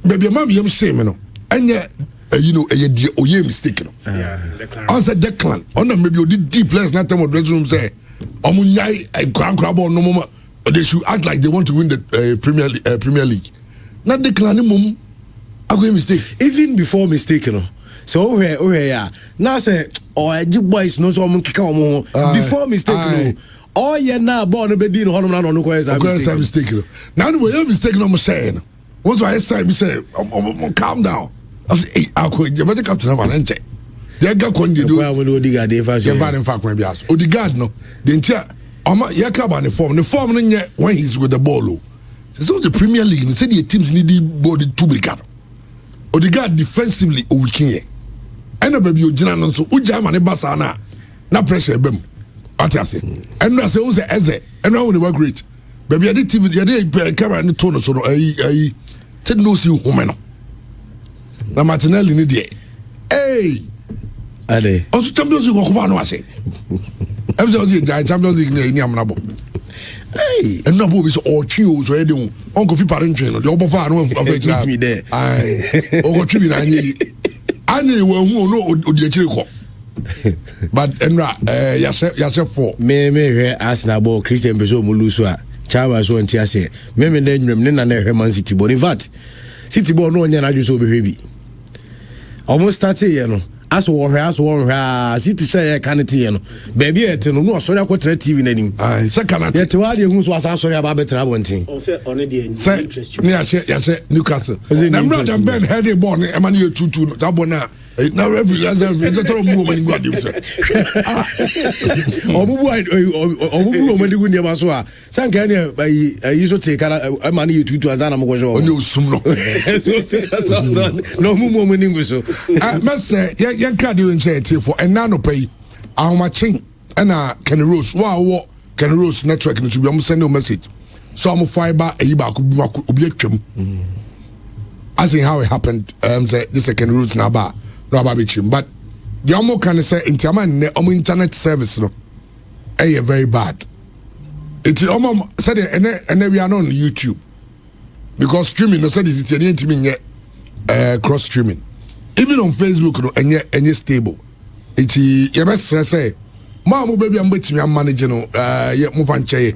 baby mama yam shame no anya you know a mistake no answer Declan on maybe you did deep players not time of dressing room say omunyai and crabo no mama they should act like they want to win the Premier League not Declan mum I go mistake even before mistake no so yeah now say or boys no so before mistake no oh yeah now born no be din hono na no ko mistake now we mistake no mo say no once I say calm down I say hey akọ je better captain man nche they ga kon dey do Odegaard dey fa so they ban fa kon bias Odegaard no the ntia ya ka ba ne form no nye when he's with the ball so the Premier League say the teams need the ball to be cut Odegaard defensively o weekend ena baby o gina no so uja ma ne basa na pressure bem ati ase ena say o say eze ena won the great baby the TV the camera ni to no so no ayi ted no see home no na Martinelli ni de hey ade also Champions League ko ba no ase every Champions League ni amna bo hey and no be so o twi o so e de on ko fi parent no de obo fa no meet me there ai o go twi bi na anyi we hu no odi akire ko but enra yase for me he Arsenal ball Christian Bezo mu lusu a chama so ntia se me na nwem ne na he Man City ball in fact City ball no nya na adwo so obehwe bi almost started here no as wo hwe City say kan tie no baby et no no sorry akotra TV na nim ai second yet wa de hu so asa sorry aba betra bontin o say on the interest ni yase Newcastle na brother Ben head ball e ma na 2-2 that ball na now every tell mu mani go adem say obubu mani go niam so a sanka ne ayi so te kara ma na 2-2 anza mo go so onye osum no no mu mani go so mess yan card you say for enano pay ahomachen na Kenny Rose wo Kenny Rose network no to be am send a message so am fiber ayi ba ko bi obi atwam as in how it happened say this Kenny Rose na ba no ababechim but the omo can say intiaman ne omo internet service no very bad it omo said and we are not on YouTube because streaming no said it any cross streaming even on Facebook no any stable it you best say ma mo baby am betimi am manage no mo fan cheye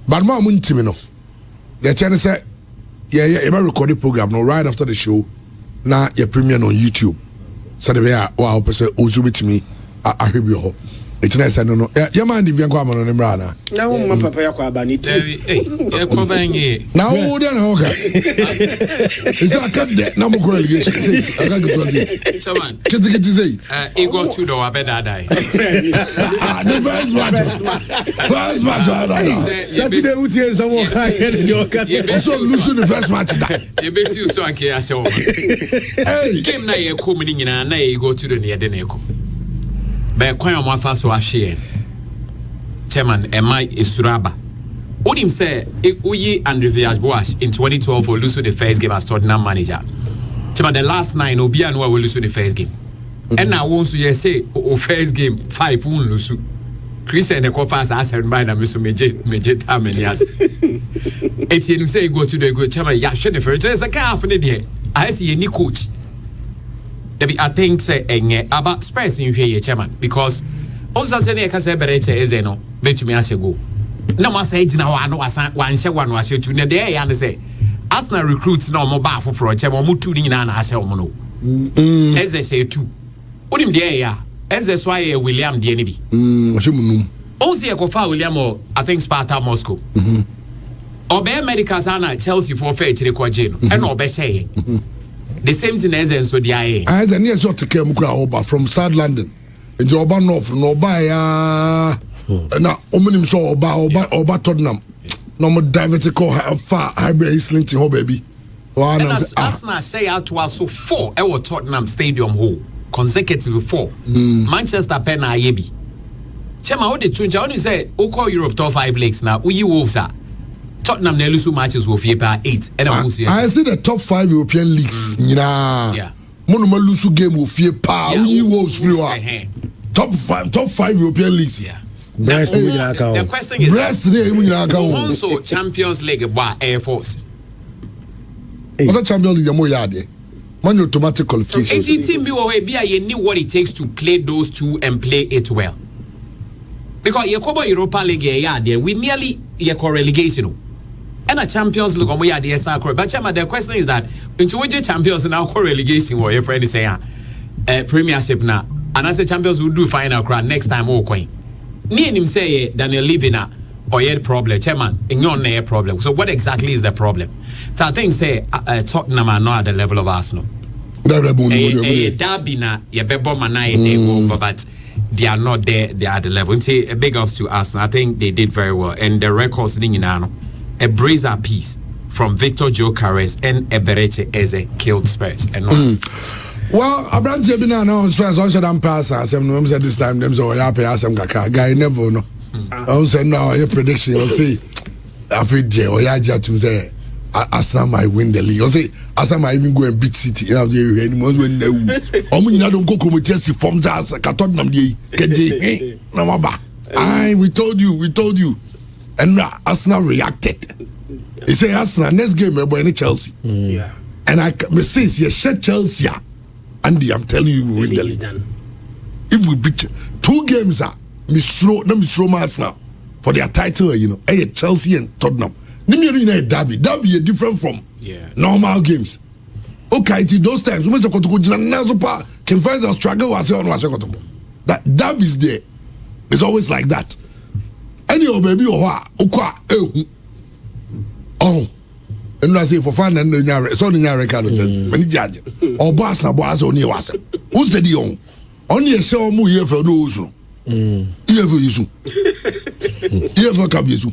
but ma mo ntimi no the channel say yeah record the program no right after the show na your premiere on YouTube so the way wow person ozu betimi ahwebi ho it na say no ya man di vian kwa ma no mra na wo ma papa ya kwa abaniti e ko banye na wo de na ho ka isa akade na mo relegation say aga go to chairman kiti say e go to do abeda dai the first match Saturday utie so mo ka the oka so lose the first match that you be see so anke ase wo game na ye ko mini nyina na ye go to do ne de na ko be kwan o mafa so ahwe chairman emai esuraba odim say uyi Andre Villas-Boas in 2012 for lose the first game as Tottenham manager chairman the last 9 obi anu will lose the first game and now once you say o first game 5 won lose Christian the conference as by na so meje tamanias etien say go to the go chairman ya hwe the first say ka half ne de I see any coach I think say enye about Spurs in here chairman because also say na ka say berete eze no betumi ase go na mo say gina wa no wan hye wa no ase tu na de ya ne say Arsenal recruits na mo ba afoforo chairman mo tu ni nyina na ase mo no eze say tu onim de ya eze so aye William de ni bi ohyemunum also ye ko fa William I think Sparta Moscow obe medical sana Chelsea for fair chire ko je no e na obe hye the same thing as so the aye I the near sort to come over from South London in Joba North no buy na omunim so oba Tottenham no more divertical far hybrid Islington ho baby and Arsenal say out to us so 4 e Tottenham Stadium hole consecutive 4 Manchester pen na yebi chema what the tunja only say o call Europe top 5 leagues now uyi Wolves are Tottenham na lose matches with 8 and I see the top 5 European leagues yeah monoma lose game with pa uyi Wolves free top 5 European leagues yeah the question is Brest dey also Champions League by Air Force other Champions League more yard man automatic qualification. 18 team be you knew what it takes to play those two and play it well. Because Yakoba Europa League we nearly relegation. And a Champions League on the SR. But the question is that into which champions now relegation or your friend is saying Premiership now. And as a champions will do final crowd next time coin. Near him say Daniel Livina or yet problem, chairman, in your problem. So what exactly is the problem? So I think say Tottenham are not at the level of Arsenal. Derby na but they are not there. They are at the level. Say a big ups to Arsenal. I think they did very well, and the records a brazier piece from Victor Gyökeres and Eberechi Eze killed Spurs. And well, Abrante Bina now so as on pass as them said this time them so ya pay as them guy never no. I say now your prediction you see after or ya to say Arsenal might win the league. You say Arsenal might even go and beat City. You know the anymore when they omu don't go come Chelsea form as Tottenham dey keje na ba. We told you. And Arsenal reacted. He said Arsenal next game boy any Chelsea. Yeah. And I says you shut Chelsea. Andy, I'm telling you, we win the league. If we beat 2 games, Miss Arsenal for their title, Chelsea and Tottenham. Derby is different from normal games. Okay, those times, we must can find a struggle. That derby is there. It's always like that. Any your baby or and I say for fun and it's only a record many judge or boss only was who's the deal only a show mu here for those here for you here for Kabisu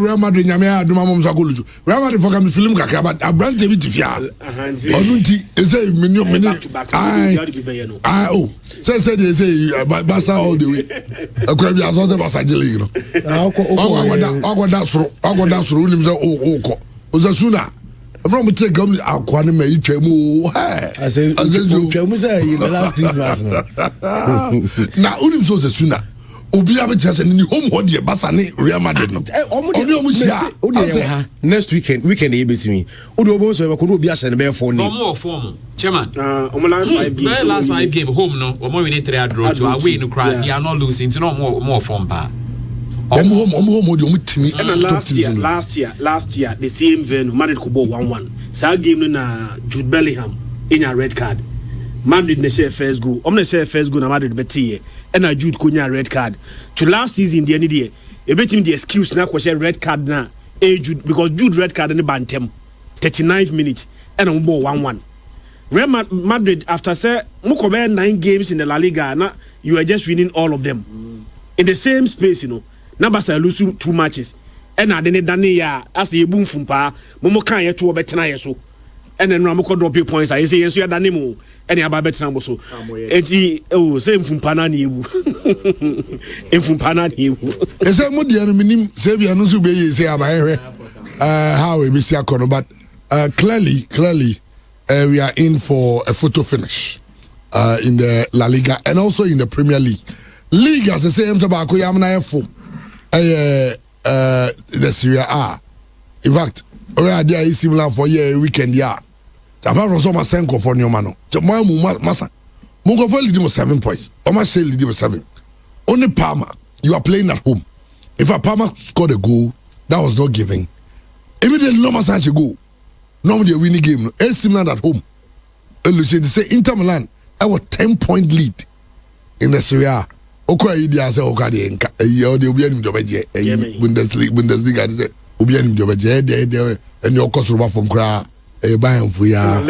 Real Madrid nyame aduma mom sakoluju Real Madrid for come film kakra but Abrante bi tifia onunti say oh say they say Barca all the way akwa bi aso Barca league no agwada soro unim say ko Osasuna from take come akwa ne mai twemu I say twemu say in the last Christmas na unim so Osasuna obi abetiase ni home hold the Barca ni Real Madrid no next weekend ABC me odo obo so e ko obi ase ne be form chairman last 5 game home no omo win 3 draw to away no cry they are not losing no more form ba home the timi and last year the same venue Madrid ko ball 1-1 sa game no na Jude Bellingham in a red card Madrid ne share first goal na Madrid beti and a Jude konya red card to last season the any day e betim the excuse na ko share red card na Jude because Jude red card in the bantem 39th minute and on ball 1-1 Real Madrid after say mukobe 9 games in the La Liga na you are just winning all of them in the same space na Barca lose 2 matches and na de dane ya as e bu mfumpa mo kan ye to obetena ye so and then ramoko drop points I say yenso ya dane mo and ya ba betena mo so enti say mfumpa na ebu mfumpa na ebu e say mo de no minim say bia no so be ye say abahwe how we be see akono but clearly we are in for a photo finish in the La Liga and also in the Premier League as I say about Koyamna F4 the Serie A in fact already is similar for year weekend apart from some Senko for Nyomano Masa Mungo for leading with 7 points Oma Shea leading with 7 only Palmer you are playing at home if a Palmer scored a goal that was not giving immediately no Masanchi goal normally a winning game AC Milan at home they say Inter Milan have a 10-point lead in the Serie A okwa idia say okade nka de obi anim jobeje Bundesliga de obi anim jobeje de eni okosoro ba from kra ban fu ya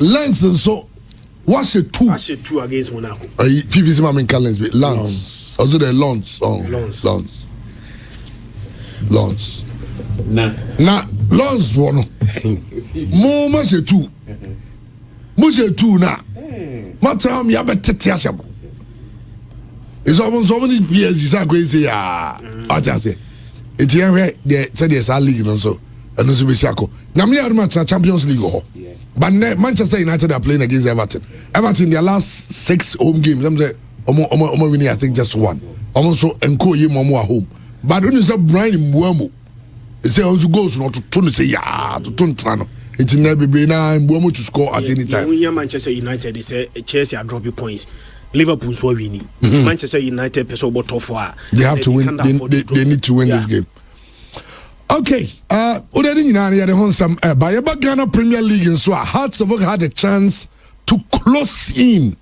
Lens so what's a 2 against Monaco PVC man Lens Lens also the Lens na Lens wono mo ma se 2 mo se 2 na matram ya betete asem it's almost so many years is crazy I just say it's here the said there's a league so and also be siako na me are match Champions League but Manchester United are playing against Everton their last 6 home games them say winning I think just 1 almost so enko ye momo at home but when you say Brian Mbeumo say also goals not to turn say ya to turn trano. It's never be na mbuomo to score at any time. When Manchester United is Chelsea are dropping points. Liverpool so winning. Manchester United person about top 4. They have to win. They need to win this game. Okay, already in the Honsam by Ghana Premier League and so Hearts of Oak had a chance to close in.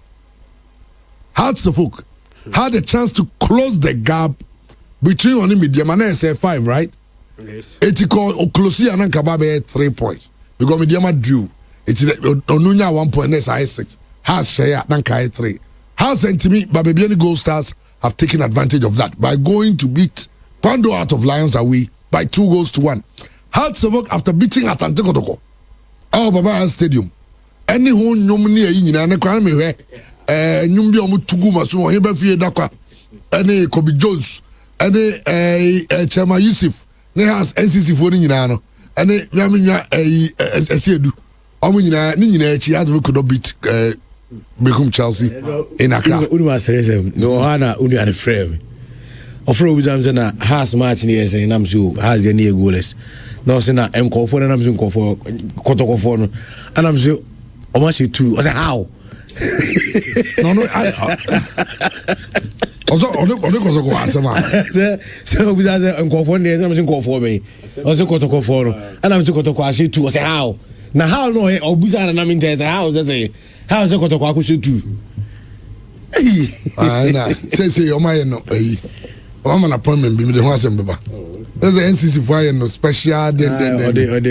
Hearts of Oak had a chance to close the gap between only Mediamana and 5, right? Yes. It's called Oklosi and Kababe 3 points because Mediama drew. It's Onunya 1 point, next I 6. Hearts share Nankai 3. Hearts and Timmy Babebiani Gold Stars have taken advantage of that by going to beat Pando out of Lions away by 2-1. Hearts of Oak after beating Asante Kotoko. Oh, Baba Stadium. Any who nomini in an economy where Numbi Omutuguma, so Heba Fie Dakwa, any Kobe Jones, any Chama Yusuf, ne has NCC for Ninano, any Yaminia Sedu. Omina Nina, she had could not beat Become Chelsea in Accra. No, Hana, only at the frame. Ofro bizamzena has match ni ese namsu has the near goalless no se na enkofo na namsu enkofo kotokofo no anamsu omashi 2 I say how no also only kotoko asema so bizamze enkofo ni ese namsu enkofo me o se kotokofo no anamsu kotoko ashi 2 I say how na how no obuza na naminta say how say how se kotoko akoshi 2 na say o my no I'm an appointment be the one baba. There's an NCC for no special then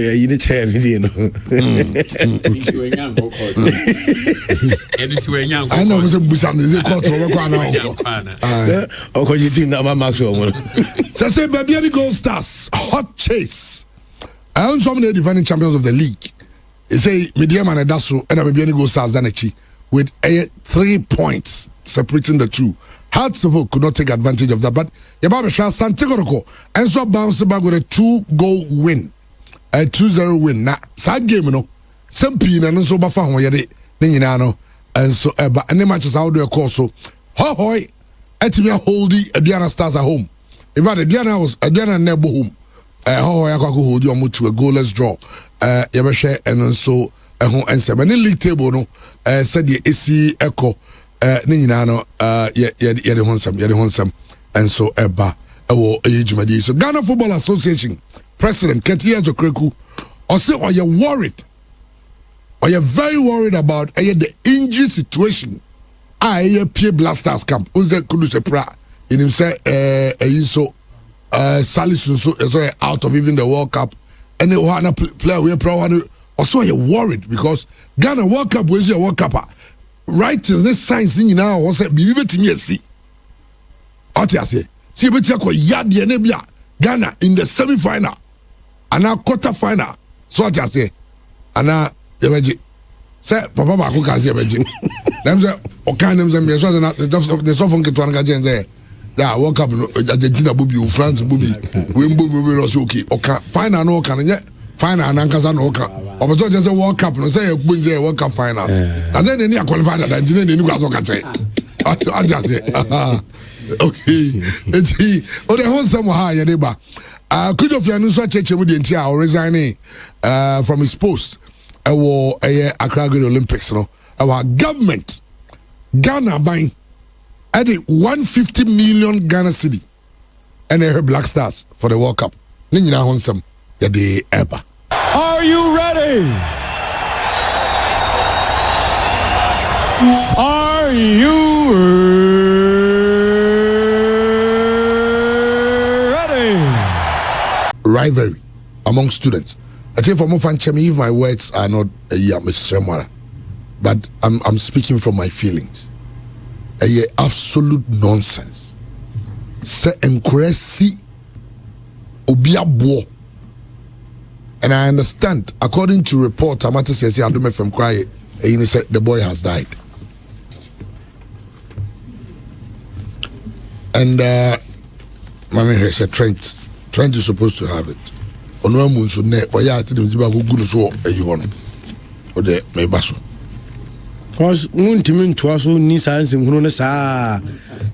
you need to have video. I know some busan is a quarter of a okay, you think that my maximum. So say Babiani Gold Stars hot chase. I own some of the defending champions of the league. They say Medium and Adaso and Babiani Gold Stars Danechi with 3 points separating the two. Hearts of Oak could not take advantage of that, but Yababasha Santiago and so bounced back with a 2-goal win, a 2-0 win. Now, side game, you know, some pin and so Bafan where they and so, but any matches out there, so hoy, Etimia Holdy, Diana Stars at home. In fact, Diana was Diana Nebo home. Hoy, I could hold you to a goalless draw. Yabasha and so and 7 league table, no, said the AC Echo. Ninano, yet Honsam, and so Eba, Ejumadi. So Ghana Football Association President Ketia Zokreku, also are you worried? Are you very worried about the injury situation? I Pierre Blasters camp. Unze Kuduse Pra in him say so Salisu so out of even the World Cup, and the one player we pro also you worried because Ghana World Cup was your World Cup. Right is this science in now was a bibi betimi asi otiase see beti akọ yade na bia Ghana in the semi final and now quarter final so otiase ana yebeji say papa ba ko kaze yebeji dem say o kan dem say me so na the so fun keto anga gen say da World Cup Argentina bobi France bobi we bobi no so okay o kan final no kan nye final and Ankasa no ka. Oboso just a World Cup no say e World Cup final. And then any qualified that Nigeria ni go aso ka che. I just say okay. Enti o de hon samo ha ye deba. Could of you so cheche mu de ntia o resigning from his post. Ewo Accra Great Olympics no. Our government Ghana buying at 150 million Ghana cedi and her Black Stars for the World Cup. Ni nyina hon sam ya de eba. Are you ready? Are you ready? Rivalry among students. I think for more fun, if my words are not but I'm speaking from my feelings. Absolute nonsense. Se encourage obia bo. And I understand, according to report, Amata says, Adume from Kwaye, he said the boy has died. And Mami said Trent is supposed to have it. Ono munso ne oya ati dem ziba gugunu so eyi ho no. O de me baso. Cause muntimi ntoa so ni science hunu ne saa.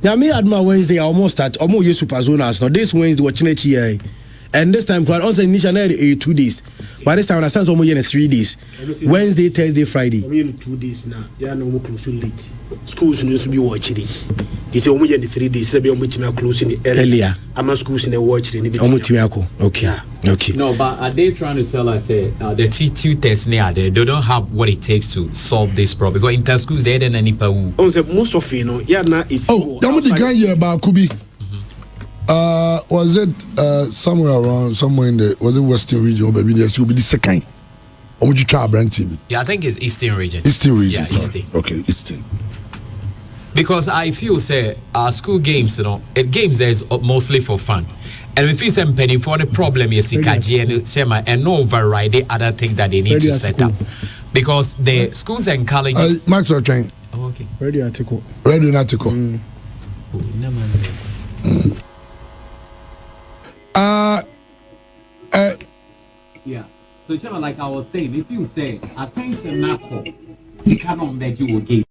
Ya me adma Wednesday almost start almost yesu pazonas no this Wednesday watching it here. And this time, also initially 2 days. By this time, I understand someone in 3 days. Wednesday, Thursday, Friday. I'm in 2 days now. Yeah, no close late. Schools need to be watching. They say only in 3 days. They be closing earlier. I'm schools in the watching. Okay. Okay. No, but are they trying to tell us the tutors near there? They don't have what it takes to solve this problem because inter schools they don't any power. Most of yeah now is. Oh, that was the guy here about Kubi. Was it somewhere in the was it Western region or maybe there's will be the second? Or would you try brand TV? Yeah, I think it's Eastern region. Eastern region. Yeah, Eastern. Okay, Eastern. Because I feel say our school games, games there is mostly for fun. And if it's a penny for the problem, yes, and no override the other things that they need to set up. Because the schools and colleges. Maxwell train. Oh, okay. Radio article. Yeah. So, Chairman, like I was saying, if you say attention now, Sikanom that you will get.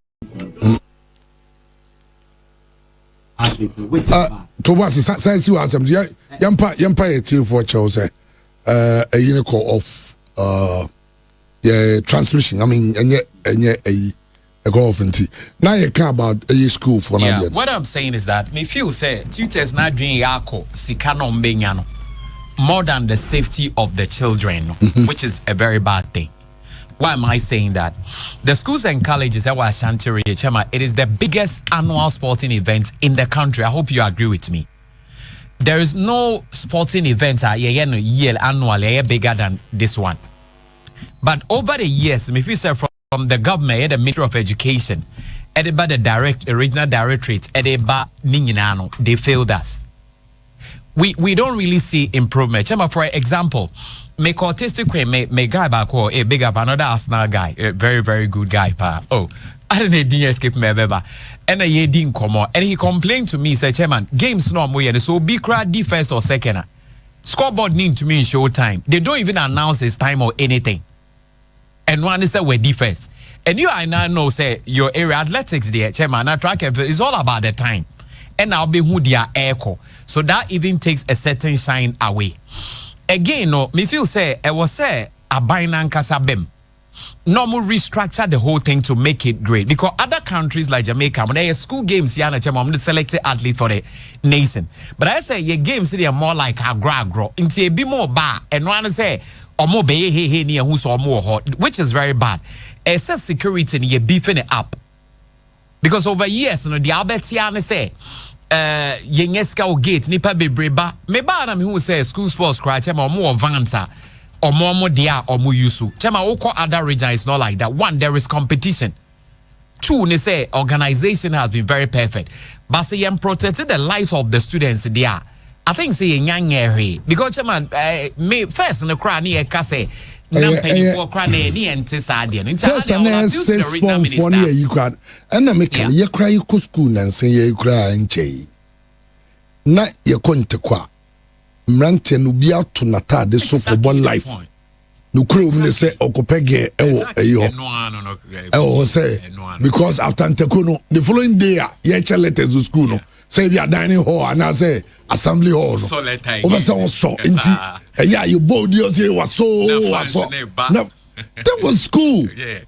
Thomas, since you asked him, Yampa, a for Chelsea, a unicorn of transmission. I mean, and yet a golf and tea. Now you care about a school for yeah. What I'm saying is that if you say tutors not doing Yako, Sikanom Benyano, more than the safety of the children, which is a very bad thing. Why am I saying that? The schools and colleges that were Ashanti, it is the biggest annual sporting event in the country. I hope you agree with me. There is no sporting event annually bigger than this one. But over the years, if you say from the government, the Ministry of Education, the regional directorate, they failed us. We don't really see improvement. For example, make autistic me guy back or a big up another Arsenal guy, a very, very good guy. Oh, I didn't escape me, baby. And a didn't come on. And he complained to me, said, Chairman, games no more, so be crowd defense or second. Scoreboard need to me in show time. They don't even announce his time or anything. And one is say we're defense. And you I now know say your area athletics there, Chairman, and track is all about the time. And I'll be who they are echo. So that even takes a certain shine away. Again, no, me feel say I was say a binan kasabem. No more restructure the whole thing to make it great. Because other countries like Jamaica, when they have school games, I'm the selected athlete for the nation. But I say your games they are more like agro. Into a bit more bar and one say or more be near who's or more hot, which is very bad. It says security and you're beefing it up. Because over years, the Albertiana say, Yengeska gate, Nipa Bebreba, Meba, who say school sports scratch, or more Vanta, or more dia, or more Yusu. Chama Oko other region is not like that. One, there is competition. Two, they say organization has been very perfect. But say, protected the lives of the students there. I think say, young because Chama, me first in the crowd, near Casse. First, and then says form for near you cried, and I make you cry you could school and say you cry and chay. Not your contequa. Mranten will be out to Nata, the soap of one life. No crew when they say Okopege, say because after Antecuno, the following day, Yacha letters to school. Say we are dining hall and I say assembly hall. Over so yeah, you both years here was so that was school. Yeah.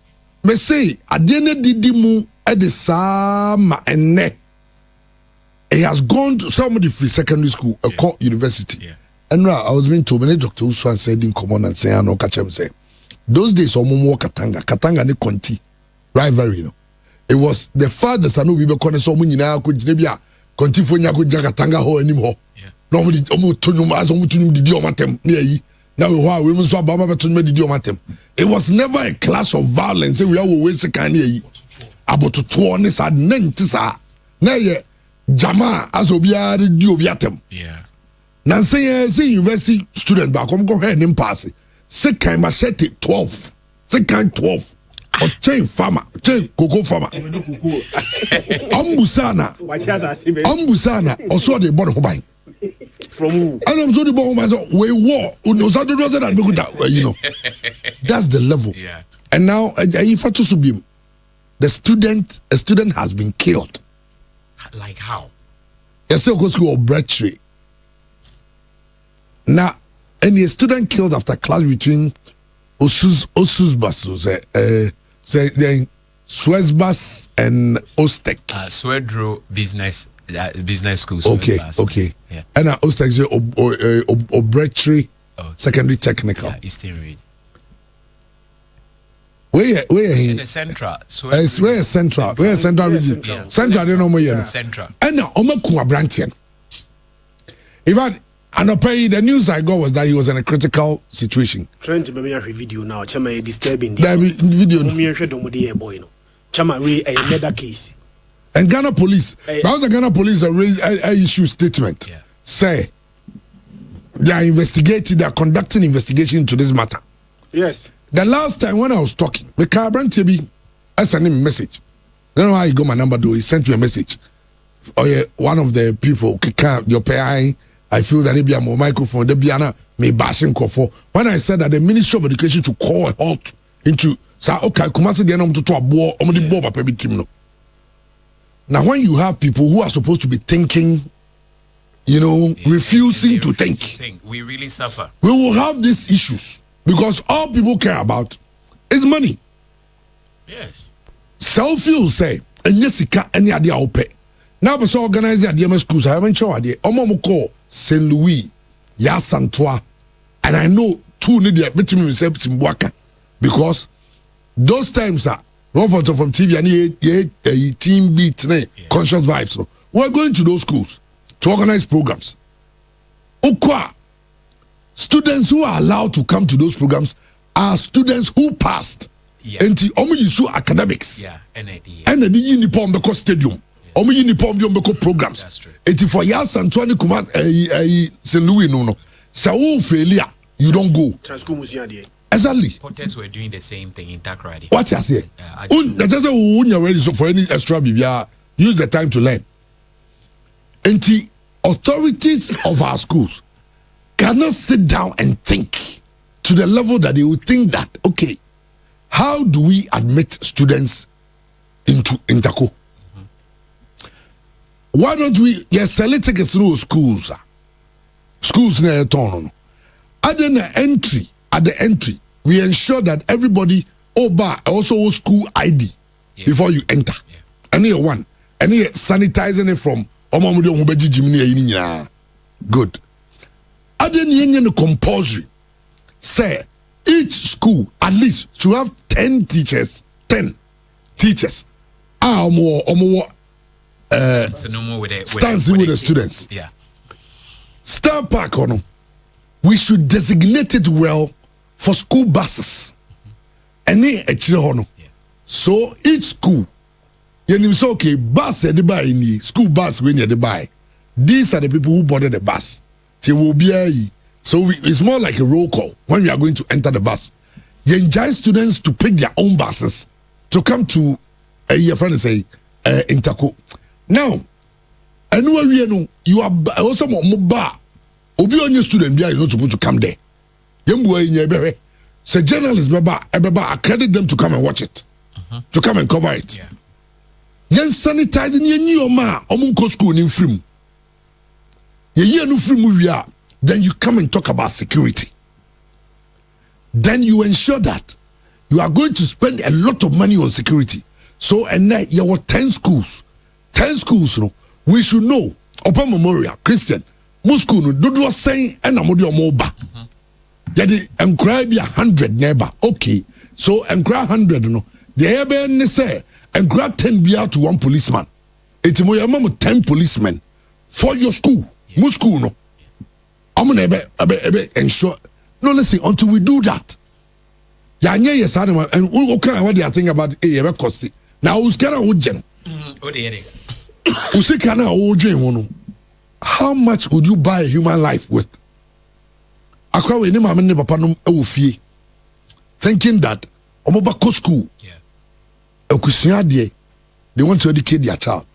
Me say I didn't didimu at the Sama and ne. He has gone to somebody free secondary school, a court university. Yeah. And now I was being told many Dr. Uswan said in common and say I know catch him say those days Omomo Katanga ne Conti rivalry, you know. It was the fathers I know we be calling so many now could nebia Conti for Nyako Katanga ho anymore. Nobody almost to know as almost to the diomatem near ye. Now we women saw Bama to the diomatem. It was never a clash of violence. We are always a can ye. About to 20 sad nentisa. Nay, Jama as Obia diobiatem. Yeah. Nancy, say university student back home go ahead and pass it. Second machete 12. Second 12. Or chain farmer, chain cocoa farmer. Ambusana, or so they bought Hobine. From who? And I'm so the bomb myself. We war. You know, that's the level. Yeah. And now, if I to subim, a student has been killed. Like how? Yes, so go school of bread tree. Now, any student killed after clash between Osusbas, then Swesbas and Ostek. Swedro Business School. Okay. Yeah. And Ostek is Obretri Secondary Technical. Yeah, Eastern Region. Where In the central. Where central region. Yeah. Central, they know more. Central. And now, Omakuma Brantian. Even the news I got was that he was in a critical situation. Trying to make a video now. Chama disturbing. That video. Chama we another case. And Ghana police. Now the Ghana police issue statement. Yeah. Say they are investigating. They are conducting investigation into this matter. Yes. The last time when I was talking, the car Brantian, I sent him a message. I don't know how he got my number though. He sent me a message. Oh yeah, one of the people, your PI. I feel that maybe I'm a microphone, me bashing for. When I said that the Ministry of Education to call a halt into okay, Kumasi the to a board, now when you have people who are supposed to be thinking, refusing to think, we really suffer. We will have these issues because all people care about is money. Yes. Self-fuel say, and yesika any idea ope. Now, because organizing at DMS schools, I haven't shown idea. Omo call St. Louis, Yasantoa, and I know two need to meet me because those times are one photo from TV and team beat conscious vibes. So we're going to those schools to organize programs. Okwa students who are allowed to come to those programs are students who passed. Yeah. And the academics. Yeah, NAD. And the uniform because stadium. Omo uniform bi ombeko programs. That's true. Eti for years Antoine Kuma St. Louis no. So who failure you don't go. Transco musia dey. Exactly. Porters were doing the same thing in Takrady. What you say? That just when you're ready for any extra bibia, use the time to learn. And the authorities of our schools cannot sit down and think to the level that they would think that okay, how do we admit students into Intako? Why don't we sell tickets through schools? Schools near a town. At the entry, we ensure that everybody also school ID before you enter. Yeah. Any one. Any sanitizing it from good. At the compulsory. Say each school at least should have 10 teachers. 10 teachers. Stands with the students. Yeah. Star Park, we should designate it well for school buses. Any so each school, you say okay, bus they buy in school bus when you buy. These are the people who boarded the bus. They will be so it's more like a roll call when we are going to enter the bus. You enjoy students to pick their own buses to come to your friend say Intako. Now, you are also more Obi on your student is not supposed to come there. Say journalists accredit them to come and watch it, to come and cover it. Yen sanitizing your ma omunko school in free. Then you come and talk about security. Then you ensure that you are going to spend a lot of money on security. So and now you have 10 schools. 10 schools, we should know. Open Memorial, Christian, Musku, Dudu saying, and Amodio Moba. Yadi, and be 100 neighbor. Okay. So, and 100, the airben say, and grab 10 beer to one policeman. It's more 10 policemen for your school. Musku, no. I'm going to ensure. No, listen, until we do that. And what do you think about a cost? Now, who's going to how much would you buy a human life with? Thinking that Omobako school, they want to educate their child.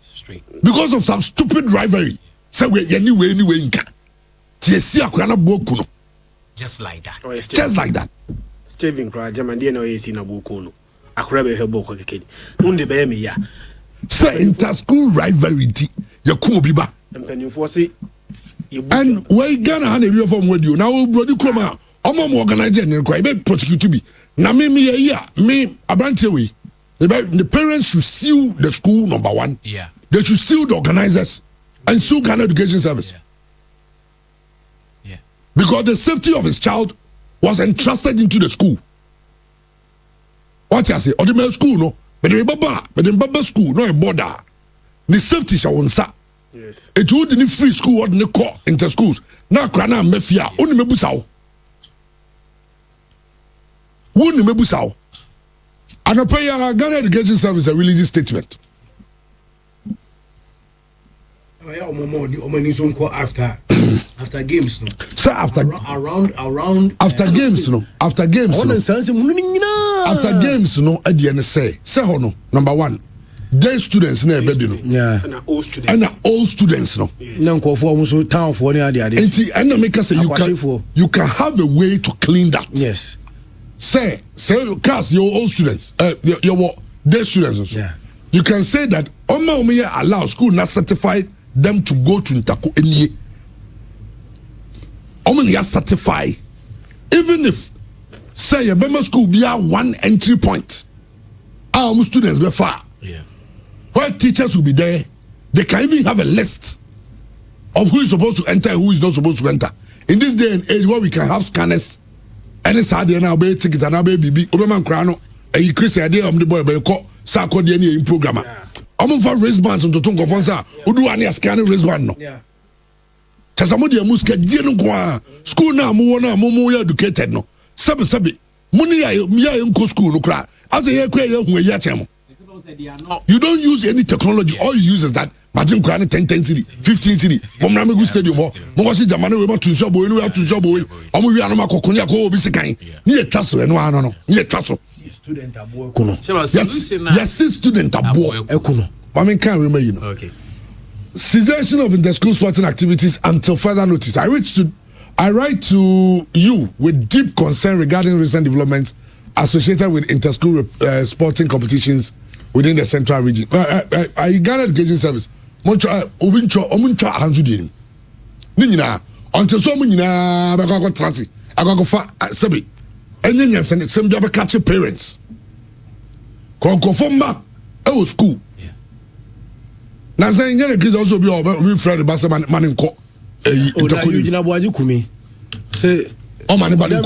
Straight. Because of some stupid rivalry. Say we anyway. Just like that. Just like that. Steven Cry, Jamandi no AC na Bukuno. Akrabe Hebo Kikid. Unde Bemi ya. Say inter-school rivalry. Yakubiba. And Penny Fossey. And where Ghana had a real form with you. Now, Brody Kroma, I'm organizing and cry, prosecute to be. Now, me, Abrantewe. The parents should sue the school, number one. Yeah. They should sue the organizers and sue Ghana Education Service. Yeah. Because the safety of his child was entrusted into the school. What I say? Or the school, no? But the Baba school, no a border. The safety shall on sa. Yes. It would in free school or the core inter schools. Now, Krana Mefia, only Mebusao. Wouldn't Mebusao. And a prayer Ghana Education Service a religious statement. After games, no. So after around after games, no. After games, no. After games, no. At the end, say no. Number one, day students, no, baby, no. Yeah. And old students. And old students, no. No, for almost town for any other. And make us say you can have a way to clean that. Yes. Say cast your old students, your day students also. Yeah. You can say that allow school not certify them to go to Ntaku any. Certify. Even if say a member school be a one entry point, our students be far. Yeah. Where teachers will be there, they can even have a list of who is supposed to enter and who is not supposed to enter. In this day and age where we can have scanners, and it's hard now be ticket and now be BB, Odoman Krano, and you Chris idea of the boy by call Sako DNA in programmer. I'm for wristbands on the tongue of Fonsa, who do any scanning wristband no. Yeah. Kasamudi muska dienu kwa school na mumu ya educated no. Sabi muni ya nko school no kra. As a kra ya hu ya chemo. You don't use any technology. All you use is that imagine kra 10 city, 15 city. Mom na megu stadium ho. Mo wasi jamane we ma tunso boy no ya tunso boy. Omo wi anoma kokonya ko obi sekan. Ni e twaso eno ano no. Ni e twaso. Student abo kuno. Yes, student abo ekuno. Mama can remember you know. Okay. Cessation of inter-school sporting activities until further notice. I write to you with deep concern regarding recent developments associated with inter-school sporting competitions within the central region. I Ghana Education Service. Omuncha hanjudini. Ninyina until so munyina bakako transi. Akako fa sabi. Enyenyan send some job catch parents. Konkonfoma e school. Na say nyere kids also be we friend the bass man in ko you jina boaji kumi say o man ba ko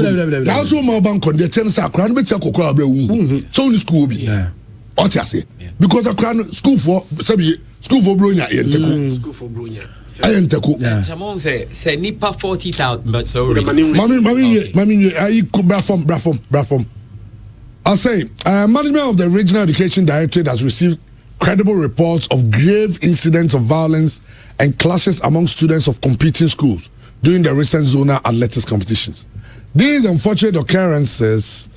na so ma ban kon de ten sa kra no be tia kokora abra wu so in school be o tia say because the kra school for sabi school for bronya yenteko School for Bronya. ayenteko Chamon say nipa 40,000 but so mami I brafom I'll say management of the regional education directorate has received credible reports of grave incidents of violence and clashes among students of competing schools during the recent zonal athletics competitions. These unfortunate occurrences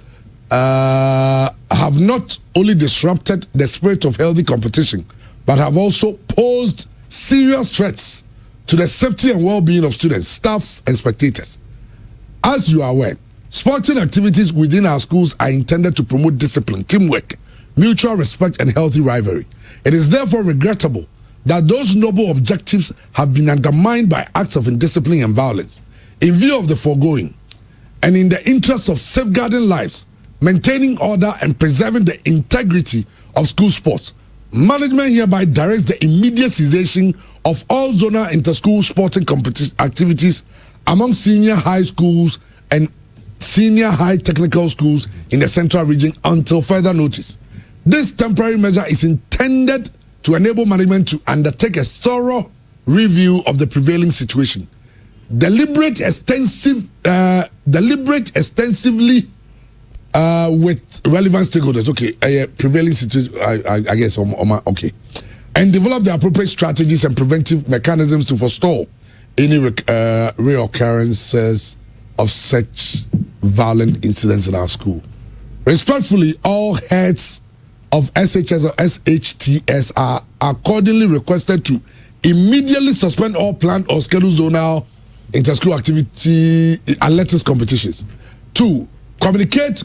have not only disrupted the spirit of healthy competition, but have also posed serious threats to the safety and well-being of students, staff, and spectators. As you are aware, sporting activities within our schools are intended to promote discipline, teamwork, mutual respect, and healthy rivalry. It is therefore regrettable that those noble objectives have been undermined by acts of indiscipline and violence. In view of the foregoing, and in the interest of safeguarding lives, maintaining order, and preserving the integrity of school sports, management hereby directs the immediate cessation of all zonal inter-school sporting activities among senior high schools and senior high technical schools in the central region until further notice. This temporary measure is intended to enable management to undertake a thorough review of the prevailing situation, deliberate extensively with relevant stakeholders. Okay, prevailing situation. I guess. Okay, and develop the appropriate strategies and preventive mechanisms to forestall any reoccurrences of such violent incidents in our school. Respectfully, all heads of SHS or SHTS are accordingly requested to immediately suspend all planned or scheduled zonal inter-school activity athletics competitions. 2. Communicate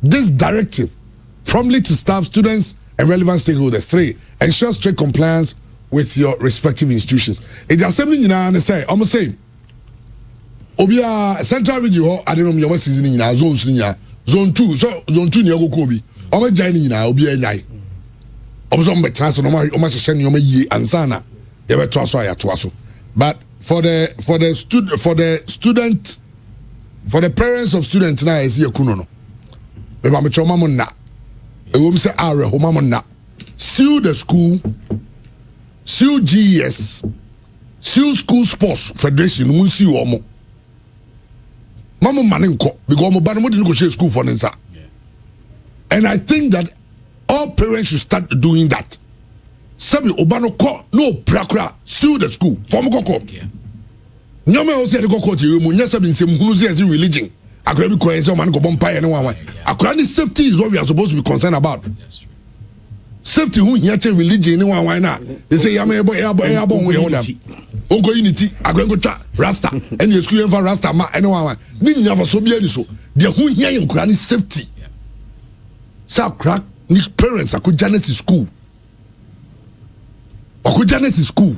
this directive promptly to staff, students, and relevant stakeholders. 3. Ensure strict compliance with your respective institutions. It just something say, I'm saying. Obia Central Region, I don't know your season in zone 2, so zone 2 near Gokobi. I'm a Jani now, Obia Nai. Obsom Betraso, Omas Shen Yoma Yi and Sana. They were twaso. But for the student, for the parents of students now, is here Kunono. Maybe I'm a chomamona. A woman say, Are Homamona. Sue the school, sue GES, sue School Sports Federation, won't see you omo. Mama Maninko, because Mobano didn't go to school for Nensa. And I think that all parents should start doing that. Sabi Obano ko no prakra sue the school. Form go court. Nyame o say go court you mu nyasa bin say mu say religion. Akra bi ko say man go bompa no one. Akra ni safety is what we are supposed to be concerned about. That's true. Safety who here to religion ni one na. They say ya me boy we hold them. Onko unity akra go twa rasta and the school for rasta ma anyone. Ni nya for so bia ni so. The who here in Quran safety. Sa crack ni parents akọ Genesis school. Akọ Genesis school.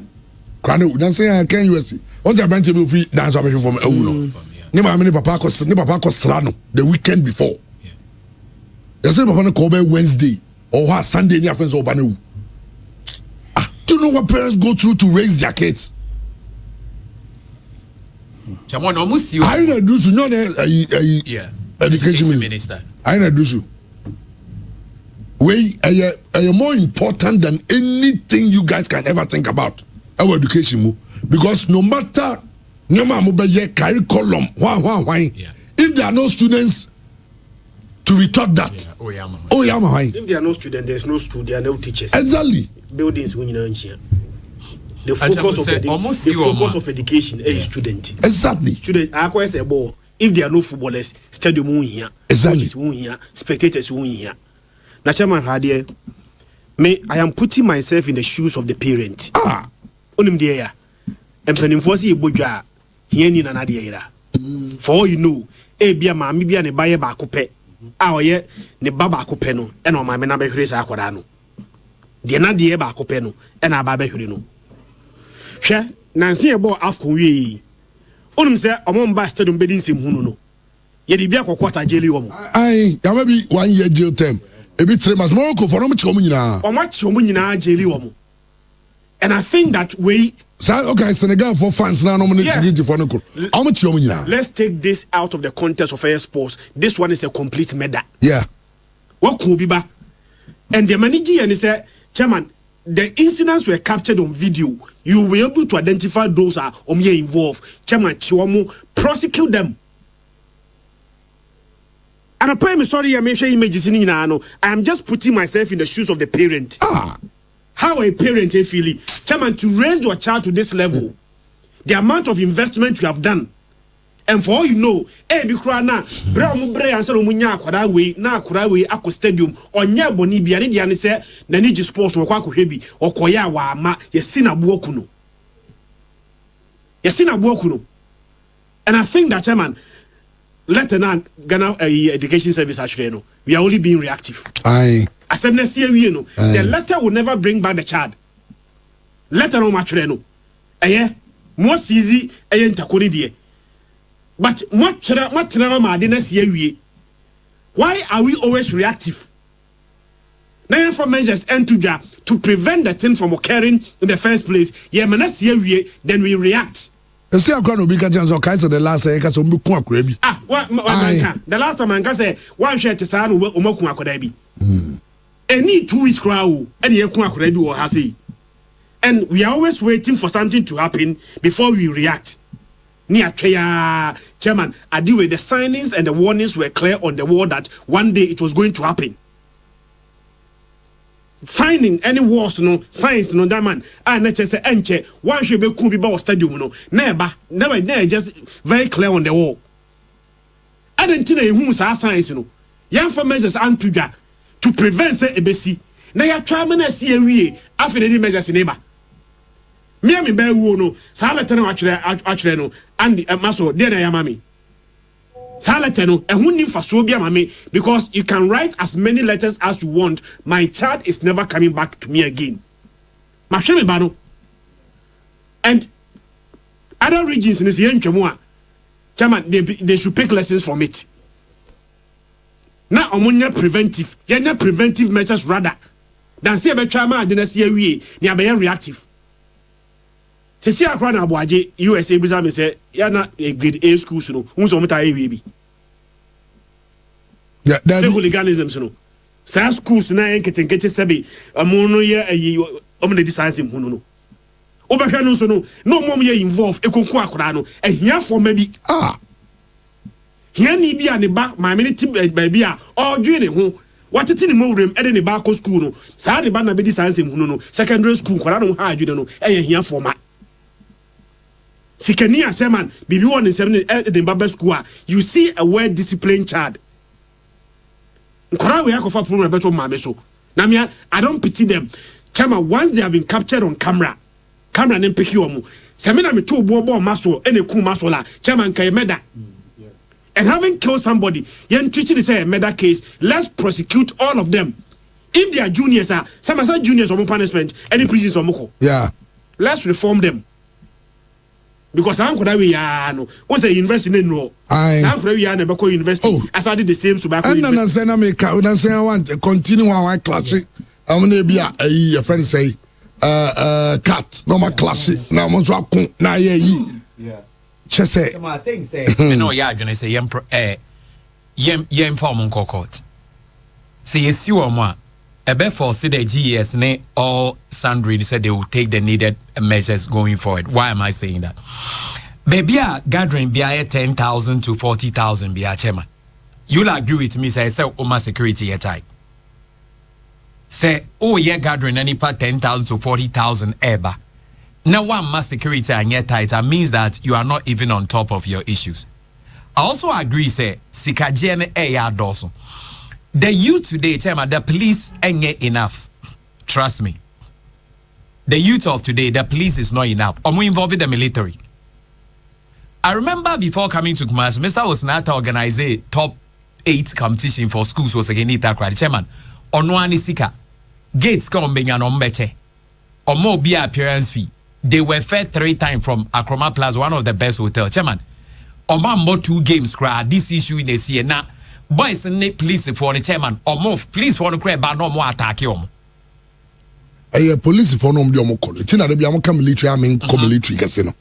Kwani dan say can USC. On the branch be free dance operation from Ewuno. Ni ma me ni papa ko Srano the weekend before. They say papa no call by Wednesday or what Sunday ni friends oba na. Do you know what parents go through to raise their kids? Chamon almost you. I know do so no education minister. I know do so. Way are more important than anything you guys can ever think about our education because no matter curriculum if there are no students to be taught that if there are no students there's no school, there are no teachers exactly buildings the focus of education is student exactly if there are no footballers stadium here exactly spectators here. Na chairman Hadier, I am putting myself in the shoes of the parent. Onim de ya. Empanimfosi ebodwa hia ni na de ya. For all you know, bia maami bia ne baye ba akopɛ. Oye ne baba akopɛ no, e na o maami na be hwere sa akwara no. De na de ba akopɛ no, e na ba be hwere no. Hwɛ, nansi ebo afko wi. Onim se omomba stadium bedin sem hunu no. Ye de bia kokota jeli wo mo. Ai, ya maybe 1 year jail term. Ebi 3 months more for no chiom nyina. Chiom nyina jeli wo mo. And I think that way okay, Senegal for fans now no need to for no. How much chiom nyina? Let's take this out of the context of air sports. This one is a complete murder. Yeah. What could be ba? And the manager and he said, Chairman, the incidents were captured on video. You will be able to identify those are involved. Chairman Chiwamu, prosecute them. And I pray me sorry, I may share images in I am just putting myself in the shoes of the parent. How a parent feel Chairman, to raise your child to this level, the amount of investment you have done. And for all you know, be crana, brown bre answer munya kwada way, na kwada way ako stadium, or nya boni biani diani se, na niji sports or kwako hebi, or koya wa ma, yesina buokuno. Yesina buokuno. And I think that, Chairman, let the Ghana education service actually know we are only being reactive. Aye. As the letter will never bring back the child. Letter no actually no. More easy ntakori die. But what ma de na see wie. Why are we always reactive? Now for measures to prevent the thing from occurring in the first place. Yeah, man, then we react. You see, I'm going to be catching so kind of the last year because I'm going to the last time I say one share to San Umoku Akodabi. Any 2 weeks crowd, and you can or Hasi. And we are always waiting for something to happen before we react. Near Chairman, I deal with the signings and the warnings were clear on the wall that one day it was going to happen. Signing any wars no signs no that man and say enche one should be cool be stadium no never just very clear on the wall. I don't think who say signs no young for measures antuja to prevent say ebesi na ya twa me na see awie after the measures neighbor me am be wo no sa letter na actually no and maso there na ya mami sa letter no ehun nim faso bia mami because you can write as many letters as you want. My child is never coming back to me again. Ma hwe me ba no And other regions in the chairman, they should take lessons from it. Now, ammonia preventive, preventive measures rather than say about chairman dynasty near reactive. See, I run about USA Bizam say, you're not a grade A school, so who's on my baby. Yeah, that's hooliganism, so. Sa schools na get sabi amono ye ayi omne decisive him no obaka no so no mom ye involve ekonku akora no ehia for maybe here ni bia ne ba ma me ti ba bia odwe ne ho watete ne mawrem e de ne ba ko school no sa de ba na be decisive him no secondary school kwara no ha adwe no ehia for ma sikania chairman bibi won in 7 de ba school you see a well disciplined child. I don't pity them. Chairman, once they have been captured on camera then pick you on. Semina me two bobo muscle and a cool muscle. Chairman Kayemeda. And having killed somebody, yen treated this a murder case, let's prosecute all of them. If they are juniors, some are juniors or more punishment, any prisons or moko. Yeah. Let's reform them. Because I'm going to once a university in no, I'm going to university. As I did the same so back. And I want to continue our classic. I'm going to be a friend say, cat, no more classic. Now, I'm going to yeah. Just say, you know, you're going to say, yem form on court. Say, you see what Ebe for the GES ne all sundry said they will take the needed measures going forward. Why am I saying that? Baby, gathering be 10,000 to 40,000 be a chairman. You'll agree with me, say, Oma security yet tight. Say, oh, yeah, gathering any part 10,000 to 40,000 eba. Now, one mass security and yet tight means that you are not even on top of your issues. I also agree, say, Sikajene Eya Dawson. The youth today, chairman, the police ain't get enough. Trust me. The youth of today, the police is not enough. Or we involve the military. I remember before coming to Kumasi, Mr. Osnata organized a top 8 competition for schools was again Itakradi. Chairman, Onwani Sika, Gates come being an ombeche. Or more beer appearance fee. They were fed 3 times from Akroma Plaza, one of the best hotels. Chairman, more 2 games cry. This issue in the Siena. Boys and police for the chairman or move police for the crowd but no more attack you. A police for no more call. Tina de Biamaka military, I mean, military casino.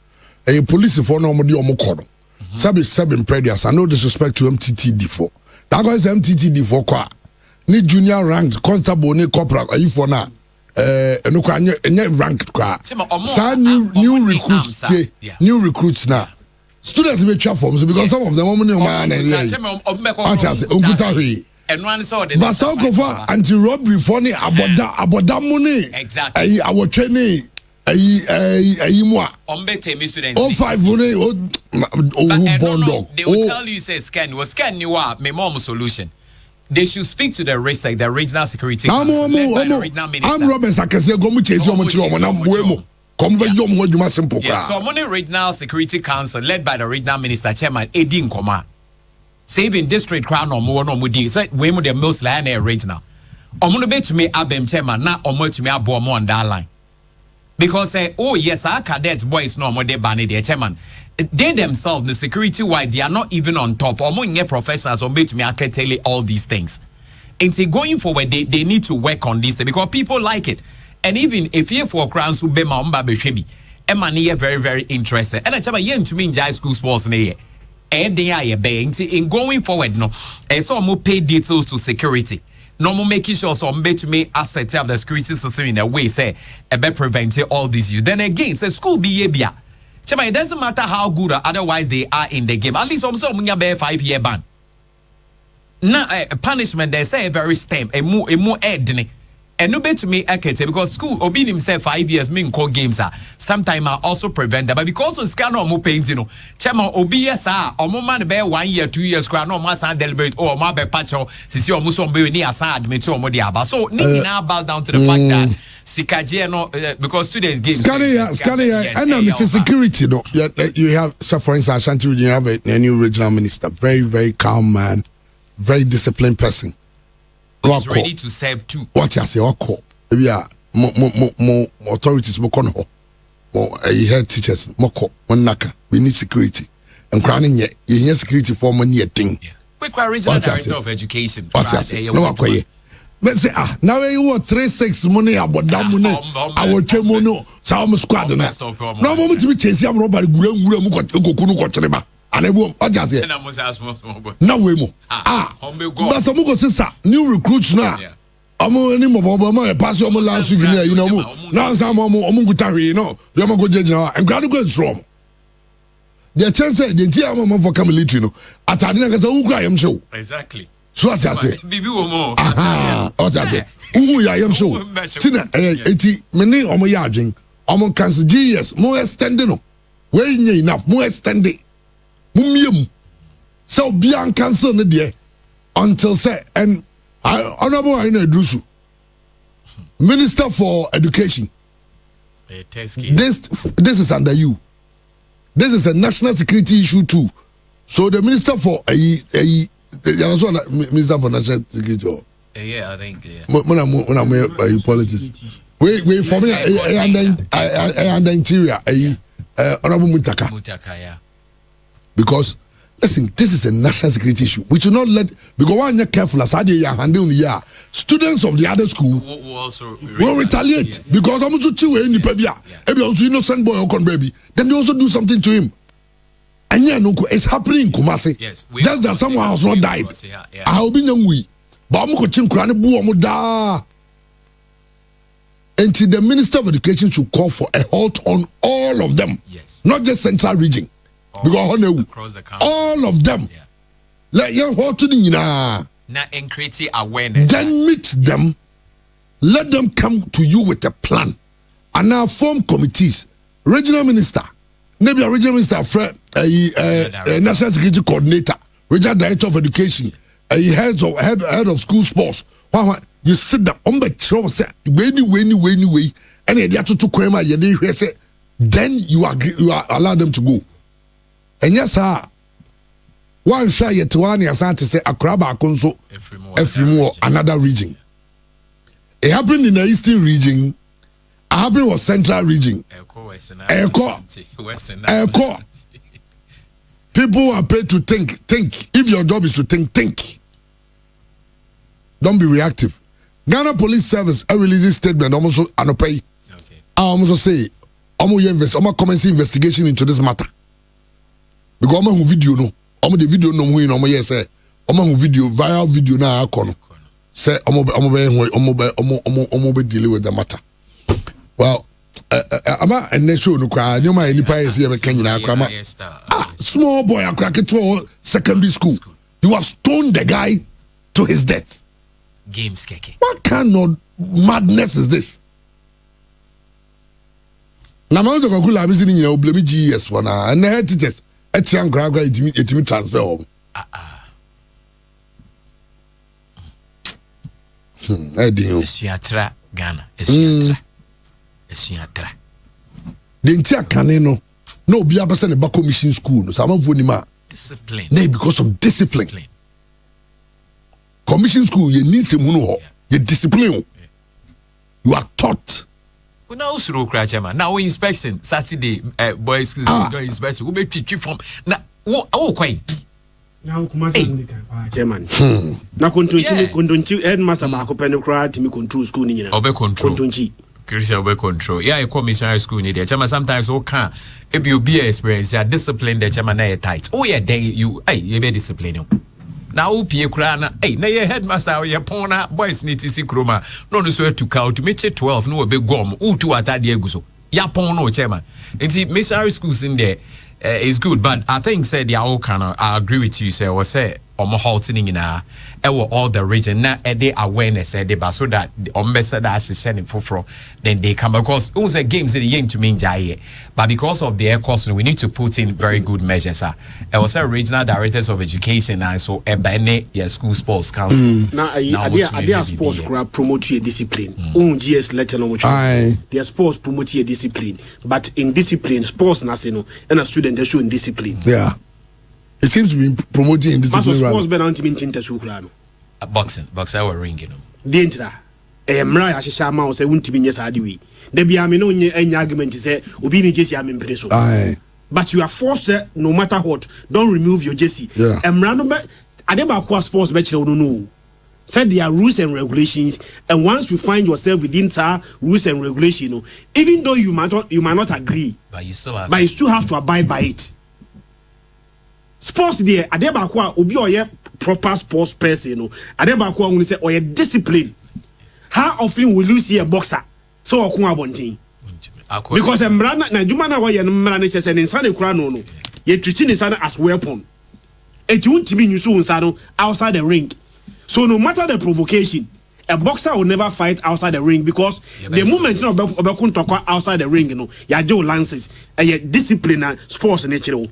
A police for no more call. Sabi 7 previous. I no disrespect to MTTD4. That was MTTD4 qua. Ni junior ranked constable, ni corporal, are you for now? No ranked qua. New recruits, new recruits now. Students may chat forms because some of them are man and but some of anti-robbery funny aboda money. Exactly. Our training. Oh 5 money. They will tell you say scan. Was scan you are my mom solution. They should speak to the RISEC, the Regional Security Council, led by the Regional Minister. I'm Robert Sakase. Go chase so Money Regional Security Council led by the Regional Minister Chairman Edin Koma. Saving district crown or more no mudi. So we mu the most line regional. Omono be to me abem chairman na omo to me abo mo on that line. Because oh yes, our cadets boys no more they ban their chairman. They themselves, the security wide, they are not even on top. Omo nye professionals on be to me I can tell you all these things. And say going forward, they need to work on this because people like it. And even if you for crowns who be ma umba be shebi, emani very very interested. And I tell you to me in high school sports ne in going forward no. So more pay details to security. No more making sure so to me asset of the security system in a way say about preventing all these issues. Then again, say school be bia. Chema, it doesn't matter how good or otherwise they are in the game. At least also munya be 5-year ban. Now punishment they say very stem a more edne. And no bet to me because school obi himself 5 years mean call games sometimes I also prevent that but because of scan or more painting no chema obi yes or more man be 1 year 2 years cry no man deliberate or ma be patch sisi o muso be ni asa admit o mo dia ba so ni na bow down to the fact that sikaje no because students games scanning and Mr. Security no you have so for instance Ashanti you have a new regional minister very very calm man very disciplined person. He's ready to serve too. What you say? What call? Maybe more authorities will come. head teachers moko monaka we need security and crowning ye security for money a thing we quite original director of education no akoye me say now you want 36 money about that money our chemono some squad na no moment to be chase am robbery gura mu kokunu ko chereba anebu ojase na we mu but some go sister new recruits na omo ni mo bobo mo pass omo last week ni you know mo now some omo guta we no dem go jeje na and grad go from the chance the tia mo for come military no atade na kasa ugwa yam show exactly so as I say bibi wo mo ojase ugu ya yam show tina eti me ni omo ya adwen omo cancel GS mo extend no we nye enough mo extend mo miem so bian cancel ne de until say and honorable Aina Drusu, Minister for Education. This is under you. This is a national security issue too. So the Minister for Minister for National Security. Yeah, I think. Politics. We for me and the interior. Honorable Mutaka. Mutaka, yeah. Because. Listen, this is a national security issue. We should not let because when you're careful as I handle the students of the other school will also retaliate because I'm also in the maybe also innocent boy or baby. Then they also do something to him. And yeah, no, it's happening in Kumasi. Yes, just that someone has not died. I will be young we, but I'm going to cry until the Minister of Education should call for a halt on all of them. Yes, not just Central Region. Because across the country, all of them, let young hold to the now and create awareness. Then meet them, let them come to you with a plan, and now form committees. Regional minister, maybe a regional minister, national security coordinator, regional director of education, head of school sports. You sit down, way, and then you allow them to go. And yes, sir. One shy yet one year to say Akraba Conso every more another region. It happened in the eastern region. It happened was central region. People are paid to think. If your job is to think. Don't be reactive. Ghana Police Service releasing statement almost anopay. Okay. I almost say almost commence investigation into this matter. Because I'm a video no, I'm the video no win. I'm say I'm a video viral video na akono. Say I'm dealing with the matter. Well, I'm a nation no cry. You might any price here Kenya na small boy a crack to secondary school. You have stoned the guy to his death. Games keke. What kind of madness is this? Na manzo kwa kula abisi ni nyina blame GS for na and head teachers. Etian Graga etimi transfer home. Esiatra Ghana. Esiatra. The entire Caneno. No, be a person in Bako Mission School. So I'm vonima. Discipline. Nay, because of discipline. Commission school, you need some mono. You discipline. You are taught. Now, now inspection Saturday, boys school inspection. We make treat from now. Oh, quite. Now, Chairman. Now, continue. Headmaster Marco Penocrat, to me control school. Obey control. Christian obey control. Yeah, I come missionary school in there. Chairman sometimes okay. If you be experience, you are disciplined. The chairman na tight. Oh yeah, then you be disciplined. Now upie kura na na ye headmaster ye pona boys ni tisi kroma no so to count to make 12 no be gom utu atade eguso ya pon no chairman nti missionary schools in there is good, but I think said the all kind of I agree with you say was say halting in all the region na the awareness the so that the that sending for then they come because also games the game to mean jaye but because of the air cost we need to put in very good measures I was say regional directors of education and so ebene your school sports council now idea sports promote your discipline GS letter no their sports promote your discipline but in discipline sports na no and a student they show in discipline it seems to be promoting discipline. Sports ben anti min chinta su kra no. Boxing I were ringing. Dientra. mmra ya hyehyɛ ama wo sɛ wontimi nyɛ saa de wei da bia me no nyɛ argument sɛ obi ne jersey ame mpere so but you are forced no matter what don't remove your jersey mmra no ade ba kwa sports be kyerɛ wo no said there are rules and regulations, and once you find yourself within rules and regulations, even though you might not agree, but you still have to abide by it. Sports there, adebakwa obi oye proper sports person, adebakwa when say oye discipline. How often will you see a boxer so okun abontin? Because embrana na juma na oye embrana ne chese ne insane kura no ye treating insane as weapon. Et you won't be you outside the ring. So no matter the provocation, a boxer will never fight outside the ring because the moment you know outside the ring, you know, ya Joe Lances and your discipline sports natural.